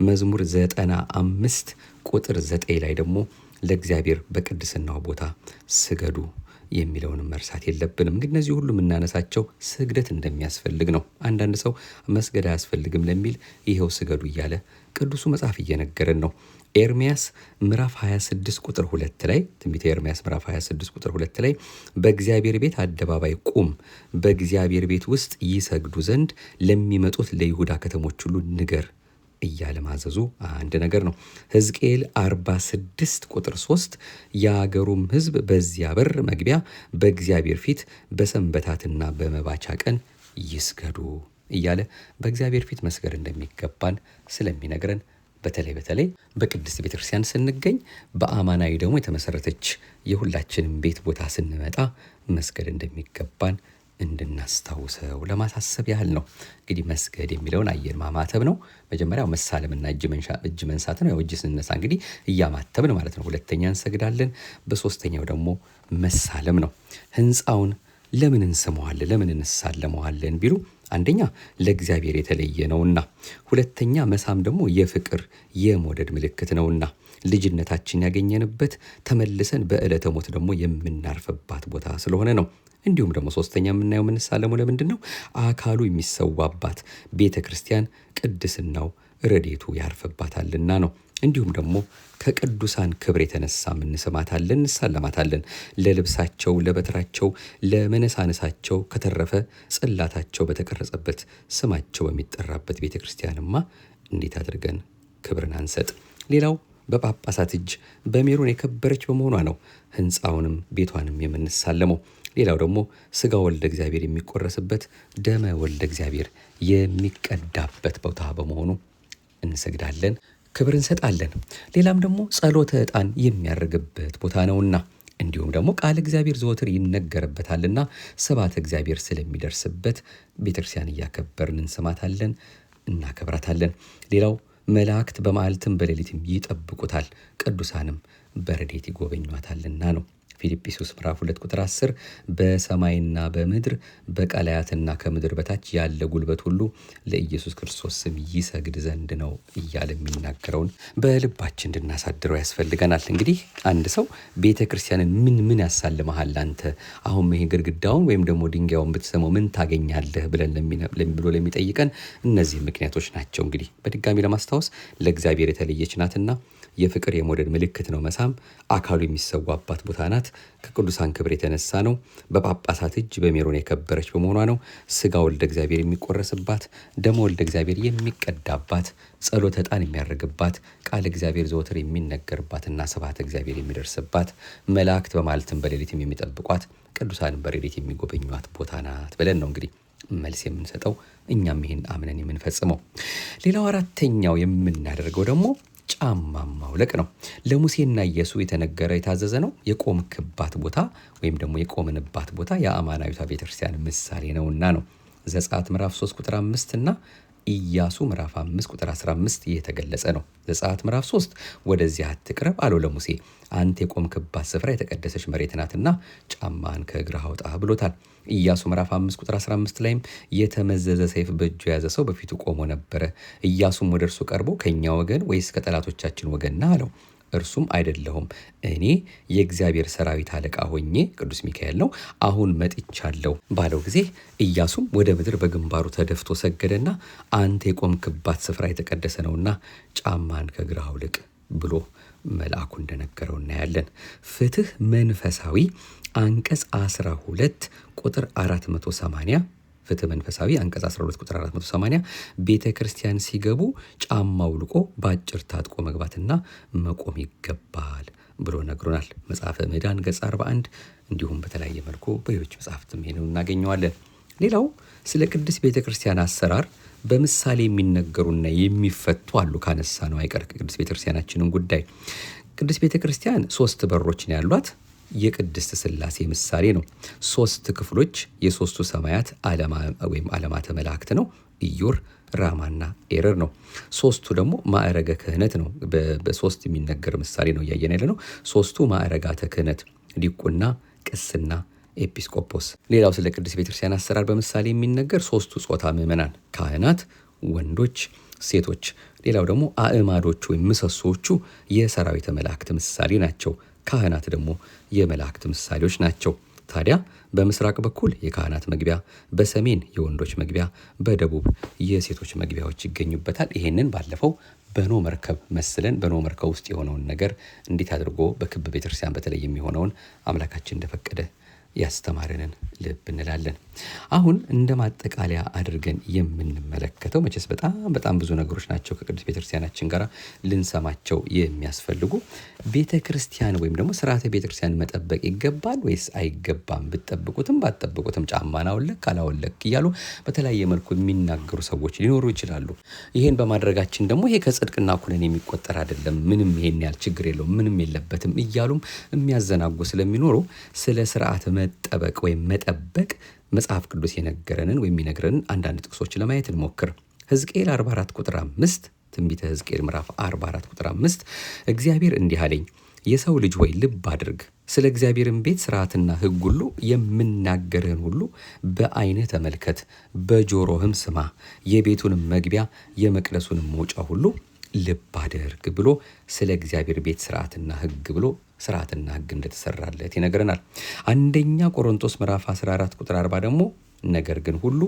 መዝሙር 95 ቁጥር 9 ላይ ደግሞ ለእግዚአብሔር በቅድስናው ቦታ ስገዱ የሚለውንም መርሳት የለብንም። እንግዲህ እነዚህ ሁሉ የምናነሳቸው ስግደት እንደሚያስፈልግ ነው። አንዳንድ ሰው መስገድ አያስፈልግም ለሚል ይሄው ስገዱ እያለ ቅዱሱ መጽሐፍ እየነገረን ነው። ኤርምያስ ምዕራፍ 26 ቁጥር 2 ላይ ትንቢተ ኤርምያስ ምዕራፍ 26 ቁጥር 2 ላይ በእግዚአብሔር ቤት አደባባይ ቁም፣ በእግዚአብሔር ቤት ውስጥ ይሰግዱ ዘንድ ለሚመጡት ለይሁዳ ከተሞች ሁሉ ንገር እያለ ማዘዙ አንድ ነገር ነው። ሕዝቅኤል 46 ቁጥር 3 የአገሩም ሕዝብ በዚያ በር መግቢያ በእግዚአብሔር ፊት በሰንበታትና በመባቻ ቀን ይስገዱ እያለ በእግዚአብሔር ፊት መስገድ እንደሚገባን ስለሚነግረን በተለይ በቅድስት ቤተክርስቲያን ስንገኝ በአማናዊ ደግሞ የተመሰረተች የሁላችንም ቤት ቦታ ስንመጣ መስገድ እንደሚገባን እንድናስታውሰው ለማሳሰብ ያህል ነው። እንግዲህ መስገድ የሚለውን አየን፣ ማማተብ ነው። መጀመሪያው መሳለምና እጅ መንሳት ነው። ያው እጅ ስንነሳ እንግዲህ እያማተብን ማለት ነው። ሁለተኛ እንሰግዳለን። በሶስተኛው ደግሞ መሳለም ነው። ህንፃውን ለምን እንስመዋለን፣ ለምን እንሳለመዋለን ቢሉ አንደኛ ለእግዚአብሔር የተለየ ነውና፣ ሁለተኛ መሳም ደግሞ የፍቅር የመውደድ ምልክት ነውና፣ ልጅነታችን ያገኘንበት ተመልሰን በዕለተ ሞት ደግሞ የምናርፍባት ቦታ ስለሆነ ነው። እንዲሁም ደግሞ ሶስተኛ የምናየው የምንሳለመው ለምንድን ነው? አካሉ የሚሰዋባት ቤተ ክርስቲያን ቅድስናው ረድኤቱ ያርፍባታልና ነው። እንዲሁም ደግሞ ከቅዱሳን ክብር የተነሳ እንስማታለን፣ እንሳለማታለን። ለልብሳቸው፣ ለበትራቸው፣ ለመነሳነሳቸው ከተረፈ ጽላታቸው በተቀረጸበት ስማቸው በሚጠራበት ቤተ ክርስቲያንማ እንዴት አድርገን ክብርን አንሰጥ? ሌላው በጳጳሳት እጅ በሜሮን የከበረች በመሆኗ ነው ህንፃውንም ቤቷንም የምንሳለመው። ሌላው ደግሞ ስጋ ወልደ እግዚአብሔር የሚቆረስበት ደመ ወልደ እግዚአብሔር የሚቀዳበት ቦታ በመሆኑ እንሰግዳለን፣ ክብር እንሰጣለን። ሌላም ደግሞ ጸሎተ ዕጣን የሚያርግበት ቦታ ነውና፣ እንዲሁም ደግሞ ቃል እግዚአብሔር ዘወትር ይነገርበታልና ስብሐተ እግዚአብሔር ስለሚደርስበት ቤተክርስቲያን እያከበርን እንስማታለን፣ እናከብራታለን። ሌላው መላእክት በመዓልትም በሌሊትም ይጠብቁታል፣ ቅዱሳንም በረድኤት ይጎበኟታልና ነው። ፊልጵስዩስ ምዕራፍ 2 ቁጥር 10 በሰማይና በምድር በቀላያትና ከምድር በታች ያለ ጉልበት ሁሉ ለኢየሱስ ክርስቶስ ስም ይሰግድ ዘንድ ነው እያለ የሚናገረውን በልባችን እንድናሳድረው ያስፈልገናል። እንግዲህ አንድ ሰው ቤተ ክርስቲያንን ምን ያሳልመሃል አንተ አሁን ይሄ ግድግዳውን ወይም ደግሞ ድንጋዩን ብትሰማው ምን ታገኛለህ ብሎ ለሚጠይቀን እነዚህ ምክንያቶች ናቸው። እንግዲህ በድጋሚ ለማስታወስ ለእግዚአብሔር የተለየች ናትና የፍቅር የመውደድ ምልክት ነው። መሳም አካሉ የሚሰዋባት ቦታ ናት። ከቅዱሳን ክብር የተነሳ ነው። በጳጳሳት እጅ በሜሮን የከበረች በመሆኗ ነው። ስጋ ወልደ እግዚአብሔር የሚቆረስባት፣ ደሞ ወልደ እግዚአብሔር የሚቀዳባት፣ ጸሎተ ዕጣን የሚያደርግባት፣ ቃል እግዚአብሔር ዘወትር የሚነገርባትና ስብሐተ እግዚአብሔር የሚደርስባት፣ መላእክት በማለትም በሌሊትም የሚጠብቋት፣ ቅዱሳን በሌሊት የሚጎበኟት ቦታ ናት ብለን ነው እንግዲህ መልስ የምንሰጠው። እኛም ይህን አምነን የምንፈጽመው። ሌላው አራተኛው የምናደርገው ደግሞ ጫማ ማውለቅ ነው። ለሙሴና ኢያሱ የተነገረ የታዘዘ ነው። የቆምክባት ቦታ ወይም ደግሞ የቆምንባት ቦታ የአማናዊቷ ቤተክርስቲያን ምሳሌ ነውና ነው። ዘጸአት ምዕራፍ 3 ቁጥር 5 እና ኢያሱ ምዕራፍ 5 ቁጥር 15 የተገለጸ ነው። ዘጸአት ምዕራፍ 3 ወደዚህ አትቅረብ አለው ለሙሴ፣ አንተ የቆምክባት ስፍራ የተቀደሰች መሬት ናትና ጫማን ከእግርህ አውጣ ብሎታል። ኢያሱ ምዕራፍ 5 ቁጥር 15 ላይም የተመዘዘ ሰይፍ በእጁ የያዘ ሰው በፊቱ ቆሞ ነበረ። ኢያሱም ወደ እርሱ ቀርቦ ከእኛ ወገን ወይስ ከጠላቶቻችን ወገን ነህ አለው። እርሱም አይደለሁም፣ እኔ የእግዚአብሔር ሰራዊት አለቃ ሆኜ ቅዱስ ሚካኤል ነው አሁን መጥቻለሁ ባለው ጊዜ ኢያሱም ወደ ምድር በግንባሩ ተደፍቶ ሰገደና አንተ የቆምክባት ስፍራ የተቀደሰ ነውና ጫማን ከእግርህ አውልቅ ብሎ መልአኩ እንደነገረው እናያለን። ፍትህ መንፈሳዊ አንቀጽ 12 ቁጥር 480 ፍትህ መንፈሳዊ አንቀጽ 12 ቁጥር 480 ቤተ ክርስቲያን ሲገቡ ጫማ አውልቆ በአጭር ታጥቆ መግባትና መቆም ይገባል ብሎ ነግሮናል። መጽሐፈ ምዕዳን ገጽ 41 እንዲሁም በተለያየ መልኩ በሌሎች መጽሐፍትም ይሄንን እናገኘዋለን። ሌላው ስለ ቅድስት ቤተ ክርስቲያን አሰራር በምሳሌ የሚነገሩና የሚፈቱ አሉ። ካነሳ ነው አይቀር ቅድስት ቤተ ክርስቲያናችንን ጉዳይ ቅድስት ቤተ ክርስቲያን 3 በሮች ነው ያሏት። የቅድስት ሥላሴ ምሳሌ ነው። 3 ክፍሎች የሶስቱ ሰማያት ዓለማተ መላእክት ነው። ኢዮር፣ ራማና ኤረር ነው። 3ቱ ደግሞ ማዕረገ ክህነት ነው። በ3 የሚነገር ምሳሌ ነው እያየን ያለ ነው። 3ቱ ማዕረጋተ ክህነት ዲቁና፣ ቅስና፣ ኤጲስቆጶስ። ሌላው ስለ ቅድስት ቤተክርስቲያን አሰራር በምሳሌ የሚነገር 3ቱ ጾታ ምዕመናን ካህናት፣ ወንዶች፣ ሴቶች። ሌላው ደግሞ አእማዶቹ ወይም ምሰሶዎቹ የሰራዊተ መላእክት ምሳሌ ናቸው። ካህናት ደግሞ የመላእክት ምሳሌዎች ናቸው። ታዲያ በምስራቅ በኩል የካህናት መግቢያ፣ በሰሜን የወንዶች መግቢያ፣ በደቡብ የሴቶች መግቢያዎች ይገኙበታል። ይሄንን ባለፈው በኖ መርከብ መስለን በኖ መርከብ ውስጥ የሆነውን ነገር እንዴት አድርጎ በክብ ቤተክርስቲያን በተለይ የሚሆነውን አምላካችን እንደፈቀደ ያስተማረንን ልብ እንላለን። አሁን እንደ ማጠቃለያ አድርገን የምንመለከተው መቼስ በጣም ብዙ ነገሮች ናቸው ከቅዱስ ቤተክርስቲያናችን ጋር ልንሰማቸው የሚያስፈልጉ። ቤተክርስቲያን ወይም ደግሞ ስርዓተ ቤተክርስቲያን መጠበቅ ይገባል ወይስ አይገባም? ብትጠብቁትም ባትጠብቁትም ጫማን አውልቅ አላወልቅ እያሉ በተለያየ መልኩ የሚናገሩ ሰዎች ሊኖሩ ይችላሉ። ይሄን በማድረጋችን ደግሞ ይሄ ከጽድቅና ኩነኔ የሚቆጠር አይደለም፣ ምንም ይሄን ያህል ችግር የለውም፣ ምንም የለበትም እያሉም የሚያዘናጉ ስለሚኖሩ ስለ ስርዓተ መጠበቅ ወይም መጠበቅ መጽሐፍ ቅዱስ የነገረንን ወይም የሚነግረንን አንዳንድ ጥቅሶች ለማየት እንሞክር። ሕዝቅኤል 44 ቁጥር 5 ትንቢተ ሕዝቅኤል ምዕራፍ 44 ቁጥር 5 እግዚአብሔር እንዲህ አለኝ፣ የሰው ልጅ ሆይ ልብ አድርግ፣ ስለ እግዚአብሔርን ቤት ስርዓትና ሕግ ሁሉ የምናገርህን ሁሉ በዓይንህ ተመልከት፣ በጆሮህም ስማ፣ የቤቱንም መግቢያ የመቅደሱንም መውጫ ሁሉ ልብ አድርግ ብሎ ስለ እግዚአብሔር ቤት ስርዓትና ሕግ ብሎ ስርዓትና ሕግ እንደተሰራለት ይነግረናል። አንደኛ ቆሮንቶስ ምዕራፍ 14 ቁጥር 40 ደግሞ ነገር ግን ሁሉ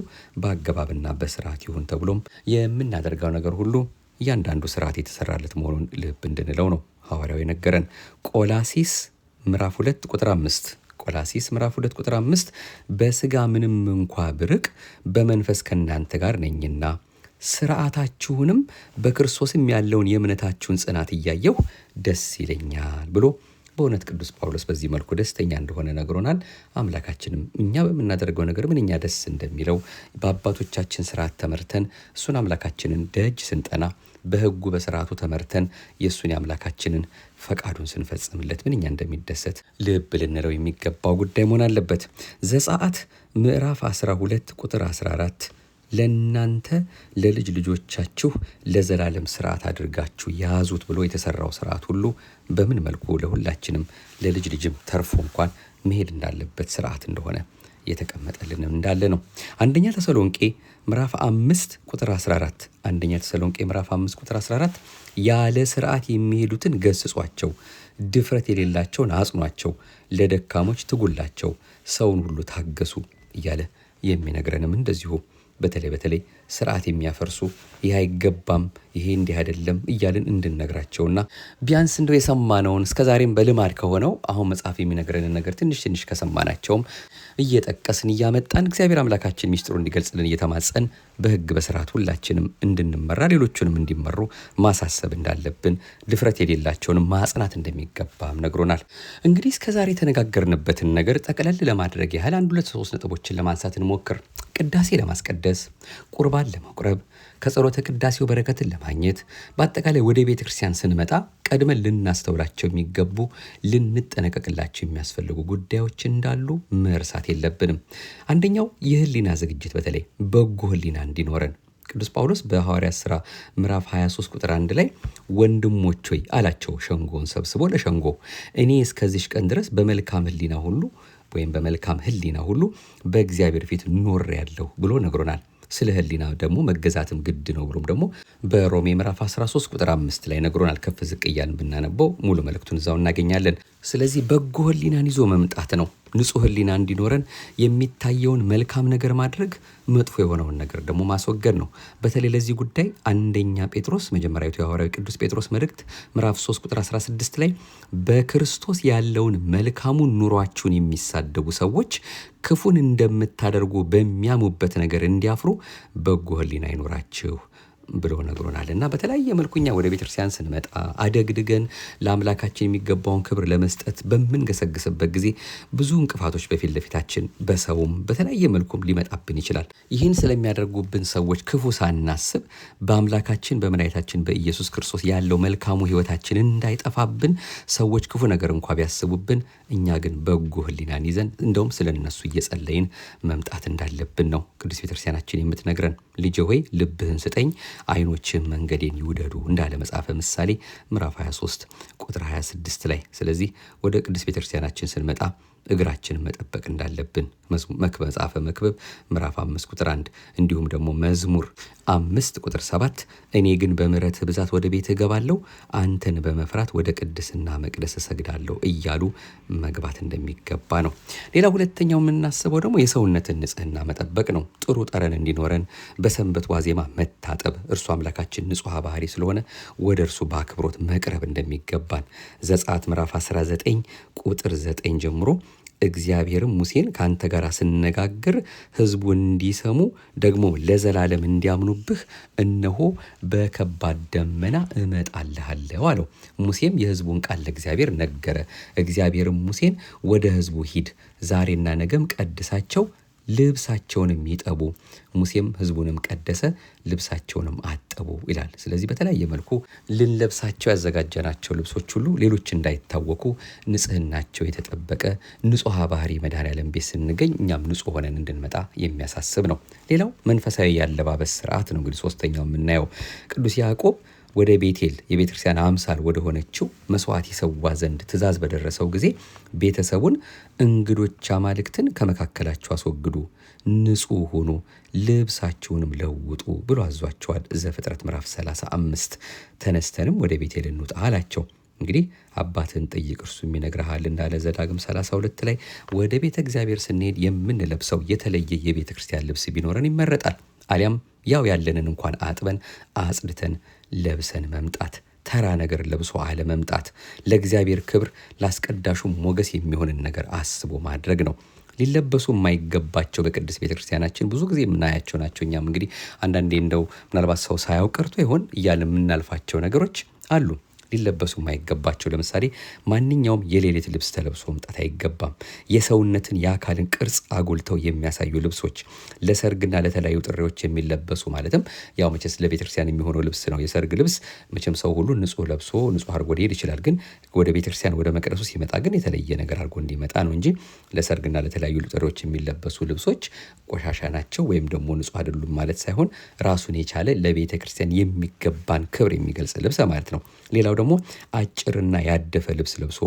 በአገባብና በስርዓት ይሁን ተብሎም የምናደርገው ነገር ሁሉ እያንዳንዱ ስርዓት የተሰራለት መሆኑን ልብ እንድንለው ነው ሐዋርያው የነገረን። ቆላሲስ ምዕራፍ 2 ቁጥር 5 ቆላሲስ ምዕራፍ 2 ቁጥር 5 በስጋ ምንም እንኳ ብርቅ በመንፈስ ከእናንተ ጋር ነኝና ስርዓታችሁንም በክርስቶስም ያለውን የእምነታችሁን ጽናት እያየሁ ደስ ይለኛል ብሎ በእውነት ቅዱስ ጳውሎስ በዚህ መልኩ ደስተኛ እንደሆነ ነግሮናል። አምላካችንም እኛ በምናደርገው ነገር ምንኛ ደስ እንደሚለው በአባቶቻችን ስርዓት ተመርተን እሱን አምላካችንን ደጅ ስንጠና በሕጉ በስርዓቱ ተመርተን የእሱን የአምላካችንን ፈቃዱን ስንፈጽምለት ምንኛ እንደሚደሰት ልብ ልንለው የሚገባው ጉዳይ መሆን አለበት። ዘጸአት ምዕራፍ 12 ቁጥር 14 ለእናንተ ለልጅ ልጆቻችሁ ለዘላለም ስርዓት አድርጋችሁ ያዙት ብሎ የተሰራው ስርዓት ሁሉ በምን መልኩ ለሁላችንም ለልጅ ልጅም ተርፎ እንኳን መሄድ እንዳለበት ስርዓት እንደሆነ የተቀመጠልን እንዳለ ነው። አንደኛ ተሰሎንቄ ምዕራፍ 5 ቁጥር 14 አንደኛ ተሰሎንቄ ምዕራፍ 5 ቁጥር 14 ያለ ስርዓት የሚሄዱትን ገስጿቸው፣ ድፍረት የሌላቸውን አጽኗቸው፣ ለደካሞች ትጉላቸው፣ ሰውን ሁሉ ታገሱ እያለ የሚነግረንም እንደዚሁ በተለይ ስርዓት የሚያፈርሱ ይህ አይገባም፣ ይሄ እንዲህ አይደለም እያልን እንድንነግራቸውና ቢያንስ እንደው የሰማነውን እስከዛሬም በልማድ ከሆነው አሁን መጽሐፍ የሚነግረንን ነገር ትንሽ ከሰማናቸውም እየጠቀስን እያመጣን እግዚአብሔር አምላካችን ሚስጥሩ እንዲገልጽልን እየተማጸን በሕግ በስርዓት ሁላችንም እንድንመራ ሌሎቹንም እንዲመሩ ማሳሰብ እንዳለብን ድፍረት የሌላቸውንም ማጽናት እንደሚገባም ነግሮናል። እንግዲህ እስከዛሬ የተነጋገርንበትን ነገር ጠቅለል ለማድረግ ያህል 1-2-3 ነጥቦችን ለማንሳት እንሞክር። ቅዳሴ ለማስቀደስ፣ ቁርባን ለመቁረብ፣ ከጸሎተ ቅዳሴው በረከትን ለማግኘት፣ በአጠቃላይ ወደ ቤተ ክርስቲያን ስንመጣ ቀድመን ልናስተውላቸው የሚገቡ ልንጠነቀቅላቸው የሚያስፈልጉ ጉዳዮች እንዳሉ መርሳት የለብንም። አንደኛው የህሊና ዝግጅት፣ በተለይ በጎ ህሊና እንዲኖረን ቅዱስ ጳውሎስ በሐዋርያት ሥራ ምዕራፍ 23 ቁጥር 1 ላይ ወንድሞች ሆይ አላቸው፣ ሸንጎን ሰብስቦ ለሸንጎ እኔ እስከዚህ ቀን ድረስ በመልካም ህሊና ሁሉ ወይም በመልካም ህሊና ሁሉ በእግዚአብሔር ፊት ኖሬያለሁ ብሎ ነግሮናል። ስለ ህሊና ደግሞ መገዛትም ግድ ነው ብሎም ደግሞ በሮሜ ምዕራፍ 13 ቁጥር 5 ላይ ነግሮናል። ከፍ ዝቅ እያልን ብናነበው ሙሉ መልእክቱን እዛው እናገኛለን። ስለዚህ በጎ ህሊናን ይዞ መምጣት ነው። ንጹህ ህሊና እንዲኖረን የሚታየውን መልካም ነገር ማድረግ፣ መጥፎ የሆነውን ነገር ደግሞ ማስወገድ ነው። በተለይ ለዚህ ጉዳይ አንደኛ ጴጥሮስ መጀመሪያዊቱ የሐዋርያው ቅዱስ ጴጥሮስ መልእክት ምዕራፍ 3 ቁጥር 16 ላይ በክርስቶስ ያለውን መልካሙን ኑሯችሁን የሚሳደቡ ሰዎች ክፉን እንደምታደርጉ በሚያሙበት ነገር እንዲያፍሩ በጎ ህሊና ይኖራችሁ ብሎ ነግሮናል። እና በተለያየ መልኩኛ ወደ ቤተክርስቲያን ስንመጣ አደግድገን ለአምላካችን የሚገባውን ክብር ለመስጠት በምንገሰግስበት ጊዜ ብዙ እንቅፋቶች በፊት ለፊታችን በሰውም በተለያየ መልኩም ሊመጣብን ይችላል። ይህን ስለሚያደርጉብን ሰዎች ክፉ ሳናስብ በአምላካችን በመድኃኒታችን በኢየሱስ ክርስቶስ ያለው መልካሙ ህይወታችን እንዳይጠፋብን ሰዎች ክፉ ነገር እንኳ ቢያስቡብን እኛ ግን በጎ ህሊናን ይዘን እንደውም ስለነሱ እየጸለይን መምጣት እንዳለብን ነው ቅዱስ ቤተክርስቲያናችን የምትነግረን። ልጄ ሆይ ልብህን ስጠኝ፣ አይኖችህም መንገዴን ይውደዱ እንዳለ መጽሐፈ ምሳሌ ምዕራፍ 23 ቁጥር 26 ላይ። ስለዚህ ወደ ቅዱስ ቤተክርስቲያናችን ስንመጣ እግራችንን መጠበቅ እንዳለብን መጽሐፈ መክብብ ምዕራፍ 5 ቁጥር 1 እንዲሁም ደግሞ መዝሙር 5 ቁጥር 7 እኔ ግን በምሕረትህ ብዛት ወደ ቤትህ እገባለሁ፣ አንተን በመፍራት ወደ ቅድስና መቅደስ እሰግዳለሁ እያሉ መግባት እንደሚገባ ነው። ሌላ ሁለተኛው የምናስበው ደግሞ የሰውነትን ንጽህና መጠበቅ ነው። ጥሩ ጠረን እንዲኖረን በሰንበት ዋዜማ መታጠብ፣ እርሱ አምላካችን ንጹሕ ባህሪ ስለሆነ ወደ እርሱ በአክብሮት መቅረብ እንደሚገባን ዘጸአት ምዕራፍ 19 ቁጥር 9 ጀምሮ እግዚአብሔርም ሙሴን ከአንተ ጋር ስነጋገር ሕዝቡ እንዲሰሙ ደግሞ ለዘላለም እንዲያምኑብህ እነሆ በከባድ ደመና እመጣልሃለሁ አለው። ሙሴም የሕዝቡን ቃል ለእግዚአብሔር ነገረ። እግዚአብሔርም ሙሴን ወደ ሕዝቡ ሂድ፣ ዛሬና ነገም ቀድሳቸው፣ ልብሳቸውንም ይጠቡ። ሙሴም ሕዝቡንም ቀደሰ፣ ልብሳቸውንም አጠቡ ይላል። ስለዚህ በተለያየ መልኩ ልንለብሳቸው ያዘጋጀናቸው ልብሶች ሁሉ ሌሎች እንዳይታወቁ ንጽህናቸው የተጠበቀ ንጹሕ ባህሪ መድኃኔዓለም ቤት ስንገኝ እኛም ንጹሕ ሆነን እንድንመጣ የሚያሳስብ ነው። ሌላው መንፈሳዊ ያለባበስ ስርዓት ነው። እንግዲህ ሶስተኛው የምናየው ቅዱስ ያዕቆብ ወደ ቤቴል የቤተክርስቲያን አምሳል ወደ ሆነችው መስዋዕት ይሰዋ ዘንድ ትእዛዝ በደረሰው ጊዜ ቤተሰቡን እንግዶች አማልክትን ከመካከላቸው አስወግዱ፣ ንጹሕ ሁኑ፣ ልብሳችሁንም ለውጡ ብሎ አዟቸዋል። ዘፍጥረት ምዕራፍ 35 ተነስተንም ወደ ቤቴል እንውጣ አላቸው። እንግዲህ አባትን ጠይቅ እርሱም ይነግርሃል እንዳለ ዘዳግም 32 ላይ ወደ ቤተ እግዚአብሔር ስንሄድ የምንለብሰው የተለየ የቤተ ክርስቲያን ልብስ ቢኖረን ይመረጣል። አሊያም ያው ያለንን እንኳን አጥበን አጽድተን ለብሰን መምጣት፣ ተራ ነገር ለብሶ አለመምጣት፣ ለእግዚአብሔር ክብር ላስቀዳሹ ሞገስ የሚሆንን ነገር አስቦ ማድረግ ነው። ሊለበሱ የማይገባቸው በቅድስት ቤተክርስቲያናችን ብዙ ጊዜ የምናያቸው ናቸው። እኛም እንግዲህ አንዳንዴ እንደው ምናልባት ሰው ሳያውቅ ቀርቶ ይሆን እያለ የምናልፋቸው ነገሮች አሉ። ሊለበሱ የማይገባቸው ለምሳሌ ማንኛውም የሌሊት ልብስ ተለብሶ መምጣት አይገባም። የሰውነትን የአካልን ቅርጽ አጉልተው የሚያሳዩ ልብሶች ለሰርግና ለተለያዩ ጥሪዎች የሚለበሱ ማለትም ያው መቼስ ለቤተክርስቲያን የሚሆነው ልብስ ነው የሰርግ ልብስ። መቼም ሰው ሁሉ ንጹህ ለብሶ ንጹህ አድርጎ ሊሄድ ይችላል። ግን ወደ ቤተክርስቲያን ወደ መቅደሱ ሲመጣ ግን የተለየ ነገር አድርጎ እንዲመጣ ነው እንጂ ለሰርግና ለተለያዩ ጥሪዎች የሚለበሱ ልብሶች ቆሻሻ ናቸው ወይም ደግሞ ንጹህ አይደሉም ማለት ሳይሆን ራሱን የቻለ ለቤተ ክርስቲያን የሚገባን ክብር የሚገልጽ ልብስ ማለት ነው። ሌላው ደግሞ አጭርና ያደፈ ልብስ ለብሶ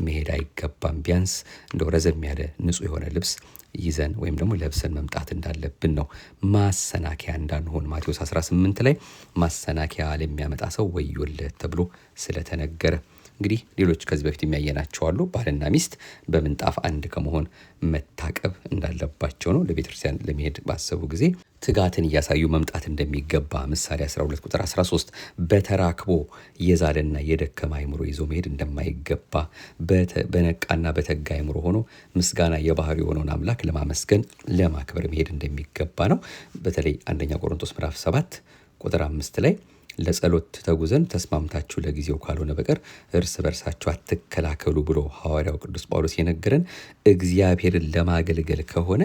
መሄድ አይገባም። ቢያንስ እንደው ረዘም ያለ ንጹህ የሆነ ልብስ ይዘን ወይም ደግሞ ለብሰን መምጣት እንዳለብን ነው። ማሰናከያ እንዳንሆን ማቴዎስ 18 ላይ ማሰናከያ ለሚያመጣ ሰው ወዮለት ተብሎ ስለተነገረ እንግዲህ ሌሎች ከዚህ በፊት የሚያየናቸው አሉ። ባልና ሚስት በምንጣፍ አንድ ከመሆን መታቀብ እንዳለባቸው ነው። ለቤተክርስቲያን ለመሄድ ባሰቡ ጊዜ ትጋትን እያሳዩ መምጣት እንደሚገባ ምሳሌ 12 ቁጥር 13 በተራክቦ የዛለና የደከመ አይምሮ ይዞ መሄድ እንደማይገባ በነቃና በተጋ አይምሮ ሆኖ ምስጋና የባህሪ የሆነውን አምላክ ለማመስገን ለማክበር መሄድ እንደሚገባ ነው። በተለይ አንደኛ ቆሮንቶስ ምዕራፍ 7 ቁጥር 5 ላይ ለጸሎት ትተጉ ዘንድ ተስማምታችሁ ለጊዜው ካልሆነ በቀር እርስ በርሳችሁ አትከላከሉ ብሎ ሐዋርያው ቅዱስ ጳውሎስ የነገረን እግዚአብሔርን ለማገልገል ከሆነ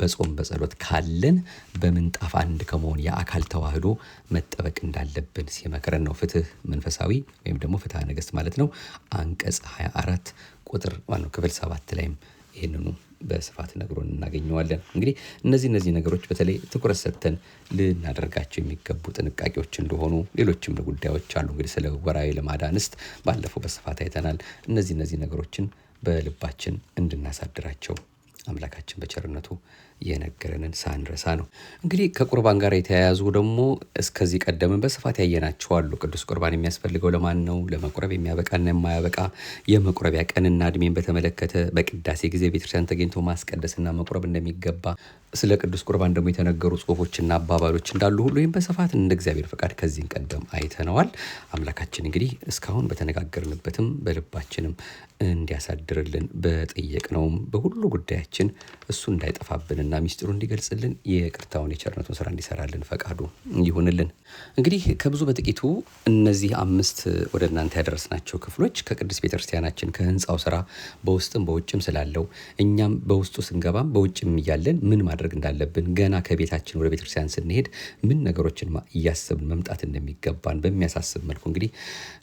በጾም በጸሎት ካለን በምንጣፍ አንድ ከመሆን የአካል ተዋህዶ መጠበቅ እንዳለብን ሲመክረን ነው። ፍትህ መንፈሳዊ ወይም ደግሞ ፍትሐ ነገሥት ማለት ነው አንቀጽ 24 ቁጥር ክፍል 7 ላይም ይህንኑ በስፋት ነግሮን እናገኘዋለን። እንግዲህ እነዚህ ነገሮች በተለይ ትኩረት ሰጥተን ልናደርጋቸው የሚገቡ ጥንቃቄዎች እንደሆኑ ሌሎችም ጉዳዮች አሉ። እንግዲህ ስለ ወርሃዊ ልማደ አንስት ባለፈው በስፋት አይተናል። እነዚህ ነገሮችን በልባችን እንድናሳድራቸው አምላካችን በቸርነቱ የነገረንን ሳንረሳ ነው። እንግዲህ ከቁርባን ጋር የተያያዙ ደግሞ እስከዚህ ቀደምን በስፋት ያየናቸው አሉ። ቅዱስ ቁርባን የሚያስፈልገው ለማን ነው? ለመቁረብ የሚያበቃና የማያበቃ የመቁረቢያ ቀንና እድሜን በተመለከተ በቅዳሴ ጊዜ ቤተክርስቲያን ተገኝቶ ማስቀደስና መቁረብ እንደሚገባ ስለ ቅዱስ ቁርባን ደግሞ የተነገሩ ጽሑፎችና አባባሎች እንዳሉ ሁሉ ይህም በስፋት እንደ እግዚአብሔር ፈቃድ ከዚህ ቀደም አይተነዋል። አምላካችን እንግዲህ እስካሁን በተነጋገርንበትም በልባችንም እንዲያሳድርልን በጠየቅነውም በሁሉ ጉዳያችን እሱ እንዳይጠፋብንና ሚስጥሩ እንዲገልጽልን የይቅርታውን የቸርነቱን ስራ እንዲሰራልን ፈቃዱ ይሁንልን። እንግዲህ ከብዙ በጥቂቱ እነዚህ 5 ወደ እናንተ ያደረስናቸው ክፍሎች ከቅድስት ቤተክርስቲያናችን ከህንፃው ስራ በውስጥም በውጭም ስላለው እኛም በውስጡ ስንገባም በውጭም እያለን ምን ማድረግ እንዳለብን ገና ከቤታችን ወደ ቤተክርስቲያን ስንሄድ ምን ነገሮችን እያሰብን መምጣት እንደሚገባን በሚያሳስብ መልኩ እንግዲህ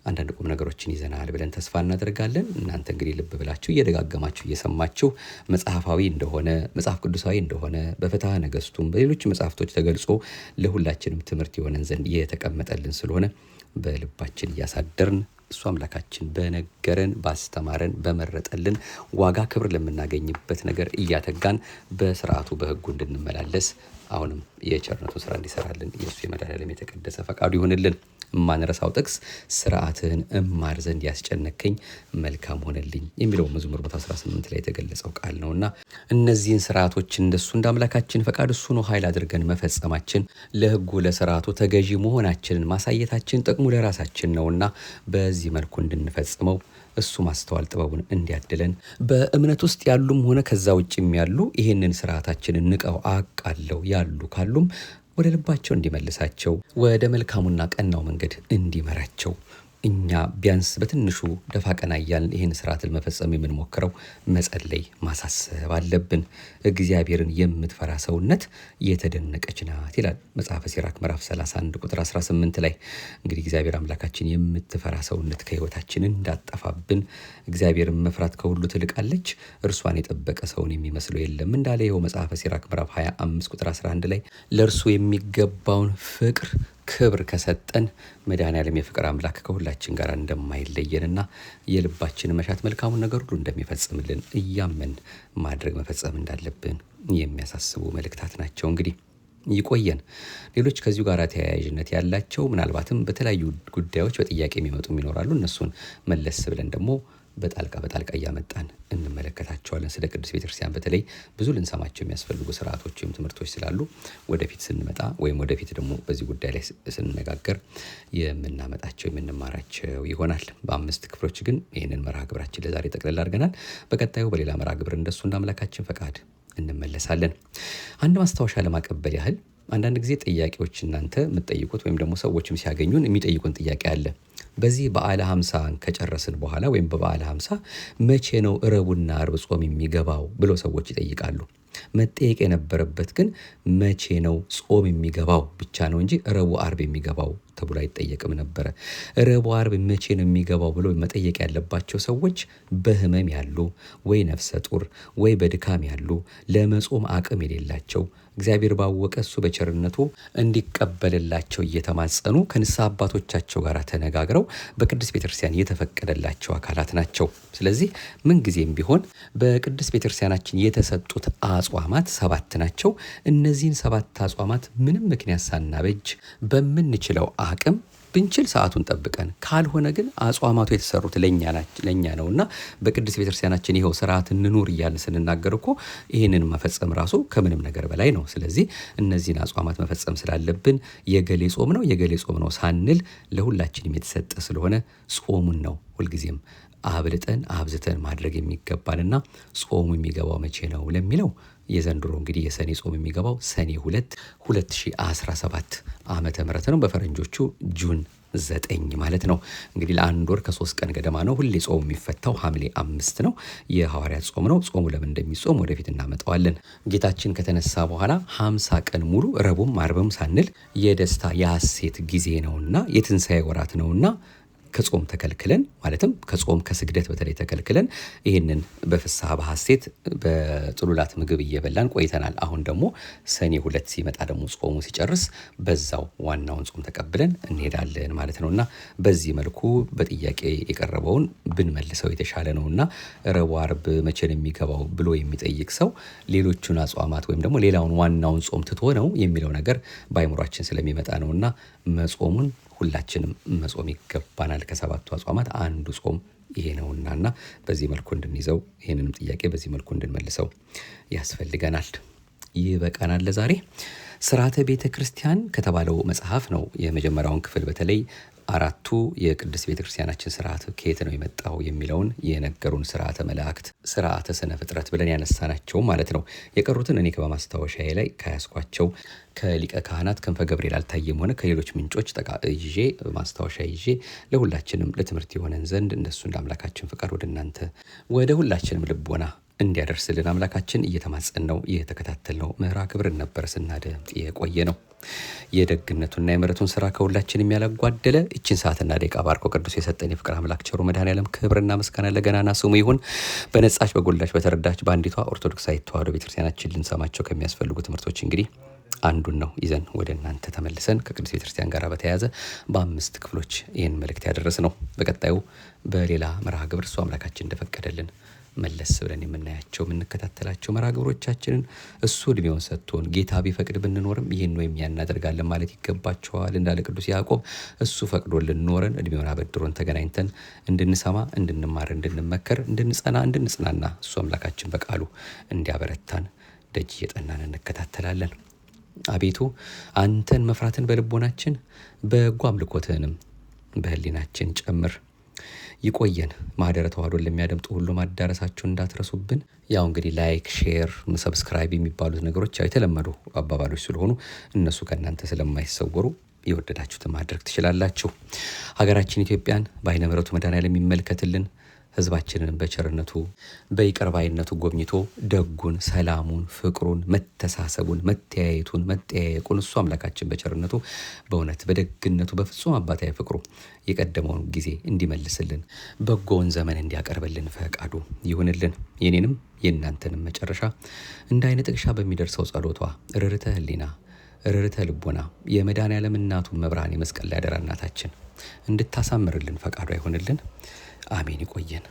አንዳንድ ቁም ነገሮችን ይዘናል ብለን ተስፋ እናደርጋለን። እናንተ እንግዲህ ልብ ብላችሁ እየደጋገማችሁ እየሰማችሁ መጽሐፋዊ እንደሆነ መጽሐፍ ቅዱሳዊ እንደሆነ በፍትሐ ነገሥቱም በሌሎች መጽሐፍቶች ተገልጾ ለሁላችንም ትምህርት የሆነን ዘንድ የተቀመጠልን ስለሆነ በልባችን እያሳደርን እሱ አምላካችን በነገረን ባስተማረን በመረጠልን ዋጋ ክብር ለምናገኝበት ነገር እያተጋን በስርዓቱ በህጉ እንድንመላለስ አሁንም የቸርነቱን ስራ እንዲሰራልን የእሱ የመድኃኔዓለም የተቀደሰ ፈቃዱ ይሁንልን። ማንረሳው ጥቅስ ስርዓትህን እማር ዘንድ ያስጨነቀኝ መልካም ሆነልኝ የሚለው መዝሙር 118 ላይ የተገለጸው ቃል ነውና እነዚህን ስርዓቶች እንደሱ እንደ አምላካችን ፈቃድ እሱ ነው ኃይል አድርገን መፈጸማችን ለህጉ ለስርዓቱ ተገዢ መሆናችንን ማሳየታችን ጥቅሙ ለራሳችን ነውና በዚህ መልኩ እንድንፈጽመው እሱ ማስተዋል ጥበቡን እንዲያድለን በእምነት ውስጥ ያሉም ሆነ ከዛ ውጭም ያሉ ይህንን ስርዓታችንን ንቀው አቃለው ያሉ ካሉም ወደ ልባቸው እንዲመልሳቸው ወደ መልካሙና ቀናው መንገድ እንዲመራቸው እኛ ቢያንስ በትንሹ ደፋ ቀና እያልን ይህን ስርዓት ለመፈጸም የምንሞክረው መጸለይ ማሳሰብ አለብን። እግዚአብሔርን የምትፈራ ሰውነት የተደነቀች ናት ይላል መጽሐፈ ሲራክ ምዕራፍ 31 ቁጥር 18 ላይ። እንግዲህ እግዚአብሔር አምላካችን የምትፈራ ሰውነት ከህይወታችን እንዳጠፋብን እግዚአብሔርን መፍራት ከሁሉ ትልቃለች፣ እርሷን የጠበቀ ሰውን የሚመስለው የለም እንዳለ ይኸው መጽሐፈ ሲራክ ምዕራፍ 25 ቁጥር 11 ላይ ለእርሱ የሚገባውን ፍቅር ክብር ከሰጠን መድኃኔዓለም የፍቅር አምላክ ከሁላችን ጋር እንደማይለየንና የልባችን መሻት መልካሙን ነገር ሁሉ እንደሚፈጽምልን እያመን ማድረግ መፈጸም እንዳለብን የሚያሳስቡ መልእክታት ናቸው። እንግዲህ ይቆየን። ሌሎች ከዚሁ ጋር ተያያዥነት ያላቸው ምናልባትም በተለያዩ ጉዳዮች በጥያቄ የሚመጡ ይኖራሉ። እነሱን መለስ ብለን ደግሞ በጣልቃ እያመጣን እንመለከታቸዋለን። ስለ ቅዱስ ቤተክርስቲያን በተለይ ብዙ ልንሰማቸው የሚያስፈልጉ ስርዓቶች ወይም ትምህርቶች ስላሉ ወደፊት ስንመጣ ወይም ወደፊት ደግሞ በዚህ ጉዳይ ላይ ስንነጋገር የምናመጣቸው የምንማራቸው ይሆናል። በ5 ክፍሎች ግን ይህንን መርሃ ግብራችን ለዛሬ ጠቅለል አድርገናል። በቀጣዩ በሌላ መርሃ ግብር እንደሱ እንዳምላካችን ፈቃድ እንመለሳለን። አንድ ማስታወሻ ለማቀበል ያህል አንዳንድ ጊዜ ጥያቄዎች እናንተ የምትጠይቁት ወይም ደግሞ ሰዎችም ሲያገኙን የሚጠይቁን ጥያቄ አለ። በዚህ በዓለ ሃምሳን ከጨረስን በኋላ ወይም በበዓለ ሃምሳ መቼ ነው ረቡዕና ዓርብ ጾም የሚገባው ብለው ሰዎች ይጠይቃሉ። መጠየቅ የነበረበት ግን መቼ ነው ጾም የሚገባው ብቻ ነው እንጂ ረቡዕ ዓርብ የሚገባው ተብሎ አይጠየቅም ነበረ። ረቡዕ ዓርብ መቼ ነው የሚገባው ብለው መጠየቅ ያለባቸው ሰዎች በህመም ያሉ ወይ ነፍሰ ጡር ወይ በድካም ያሉ ለመጾም አቅም የሌላቸው እግዚአብሔር ባወቀ እሱ በቸርነቱ እንዲቀበልላቸው እየተማጸኑ ከንስሐ አባቶቻቸው ጋር ተነጋግረው በቅድስት ቤተክርስቲያን የተፈቀደላቸው አካላት ናቸው። ስለዚህ ምንጊዜም ቢሆን በቅድስት ቤተክርስቲያናችን የተሰጡት አጽዋማት 7 ናቸው። እነዚህን 7 አጽዋማት ምንም ምክንያት ሳናበጅ በምንችለው አቅም ብንችል ሰዓቱን ጠብቀን ካልሆነ ግን አጽዋማቱ የተሰሩት ለኛ ነውና በቅድስት ቤተክርስቲያናችን ይኸው ስርዓት እንኑር እያልን ስንናገር እኮ ይህንን መፈጸም ራሱ ከምንም ነገር በላይ ነው። ስለዚህ እነዚህን አጽዋማት መፈጸም ስላለብን የገሌ ጾም ነው ሳንል ለሁላችንም የተሰጠ ስለሆነ ጾሙን ነው ሁልጊዜም አብልጠን አብዝተን ማድረግ የሚገባንና ጾሙ የሚገባው መቼ ነው ለሚለው የዘንድሮ እንግዲህ የሰኔ ጾም የሚገባው ሰኔ 2 2017 ዓመተ ምህረት ነው። በፈረንጆቹ ጁን 9 ማለት ነው። እንግዲህ ለአንድ ወር ከ3 ቀን ገደማ ነው። ሁሌ ጾም የሚፈታው ሐምሌ 5 ነው። የሐዋርያት ጾም ነው። ጾሙ ለምን እንደሚጾም ወደፊት እናመጣዋለን። ጌታችን ከተነሳ በኋላ 50 ቀን ሙሉ ረቡዕም ዓርብም ሳንል የደስታ የሐሴት ጊዜ ነውና የትንሣኤ ወራት ነውና ከጾም ተከልክለን ማለትም ከጾም ከስግደት በተለይ ተከልክለን ይህንን በፍስሐ በሐሴት በጥሉላት ምግብ እየበላን ቆይተናል። አሁን ደግሞ ሰኔ 2 ሲመጣ ደግሞ ጾሙ ሲጨርስ በዛው ዋናውን ጾም ተቀብለን እንሄዳለን ማለት ነውና በዚህ መልኩ በጥያቄ የቀረበውን ብንመልሰው የተሻለ ነውና ረቡዕ ዓርብ መቼ ነው የሚገባው ብሎ የሚጠይቅ ሰው ሌሎቹን አጽዋማት ወይም ደግሞ ሌላውን ዋናውን ጾም ትቶ ነው የሚለው ነገር በአይምሯችን ስለሚመጣ ነውና መጾሙን ሁላችንም መጾም ይገባናል። ከ7ቱ አጽዋማት አንዱ ጾም ይሄ ነውና በዚህ መልኩ እንድንይዘው ይሄንንም ጥያቄ በዚህ መልኩ እንድንመልሰው ያስፈልገናል። ይበቃናል ለዛሬ። ስርዓተ ቤተ ክርስቲያን ከተባለው መጽሐፍ ነው የመጀመሪያውን ክፍል በተለይ 4ቱ የቅድስት ቤተክርስቲያናችን ስርዓት ከየት ነው የመጣው የሚለውን የነገሩን ስርዓተ መላእክት፣ ስርዓተ ስነ ፍጥረት ብለን ያነሳናቸው ማለት ነው። የቀሩትን እኔ በማስታወሻዬ ላይ ከያዝኳቸው ከሊቀ ካህናት ክንፈ ገብርኤል አልታየም ሆነ ከሌሎች ምንጮች ይዤ ማስታወሻ ይዤ ለሁላችንም ለትምህርት የሆነን ዘንድ እንደሱ እንደ አምላካችን ፍቃድ ወደ እናንተ ወደ ሁላችንም ልቦና እንዲያደርስልን አምላካችን እየተማጸነው እየተከታተልነው መርሐ ግብርን ነበር ስናደምጥ የቆየ ነው። የደግነቱና የምሕረቱን ስራ ከሁላችንም ያላጓደለ እቺን ሰዓትና ደቂቃ ባርኮ ቅዱስ የሰጠን የፍቅር አምላክ ቸሩ መድኃኔዓለም ክብርና ምስጋና ለገናና ስሙ ይሁን። በነጻች በጎላች በተረዳች በአንዲቷ ኦርቶዶክሳዊት ተዋሕዶ ቤተክርስቲያናችን ልንሰማቸው ከሚያስፈልጉ ትምህርቶች እንግዲህ አንዱን ነው ይዘን ወደ እናንተ ተመልሰን ከቅዱስ ቤተክርስቲያን ጋር በተያያዘ በ5 ክፍሎች ይህን መልእክት ያደረስ ነው። በቀጣዩ በሌላ መርሐ ግብር እሱ አምላካችን እንደፈቀደልን መለስ ብለን የምናያቸው የምንከታተላቸው መርሐ ግብሮቻችንን እሱ እድሜውን ሰጥቶን ጌታ ቢፈቅድ ብንኖርም ይህን ወይም ያን እናደርጋለን ማለት ይገባቸዋል እንዳለ ቅዱስ ያዕቆብ እሱ ፈቅዶልን ኖረን እድሜውን አበድሮን ተገናኝተን እንድንሰማ እንድንማር እንድንመከር እንድንጸና እንድንጽናና እሱ አምላካችን በቃሉ እንዲያበረታን ደጅ እየጠናን እንከታተላለን። አቤቱ አንተን መፍራትን በልቦናችን በጎ አምልኮትህንም በህሊናችን ጨምር። ይቆየን። ማህደረ ተዋሕዶን ለሚያደምጡ ሁሉ ማዳረሳችሁን እንዳትረሱብን። ያው እንግዲህ ላይክ፣ ሼር፣ ሰብስክራይብ የሚባሉት ነገሮች የተለመዱ አባባሎች ስለሆኑ እነሱ ከእናንተ ስለማይሰወሩ የወደዳችሁትን ማድረግ ትችላላችሁ። ሀገራችን ኢትዮጵያን በዓይነ ምሕረቱ መድኃኔዓለም የሚመልከትልን፣ ህዝባችንን በቸርነቱ በይቅር ባይነቱ ጎብኝቶ ደጉን፣ ሰላሙን፣ ፍቅሩን፣ መተሳሰቡን፣ መተያየቱን፣ መጠያየቁን እሱ አምላካችን በቸርነቱ በእውነት በደግነቱ በፍጹም አባታዊ ፍቅሩ የቀደመውን ጊዜ እንዲመልስልን በጎውን ዘመን እንዲያቀርብልን ፈቃዱ ይሁንልን። የኔንም የእናንተንም መጨረሻ እንደ አይነ ጥቅሻ በሚደርሰው ጸሎቷ ርርተ ህሊና ርርተ ልቦና የመድኃኔዓለም እናቱ መብርሃን የመስቀል ላይ አደራ እናታችን እንድታሳምርልን ፈቃዱ ይሁንልን። አሜን። ይቆየን።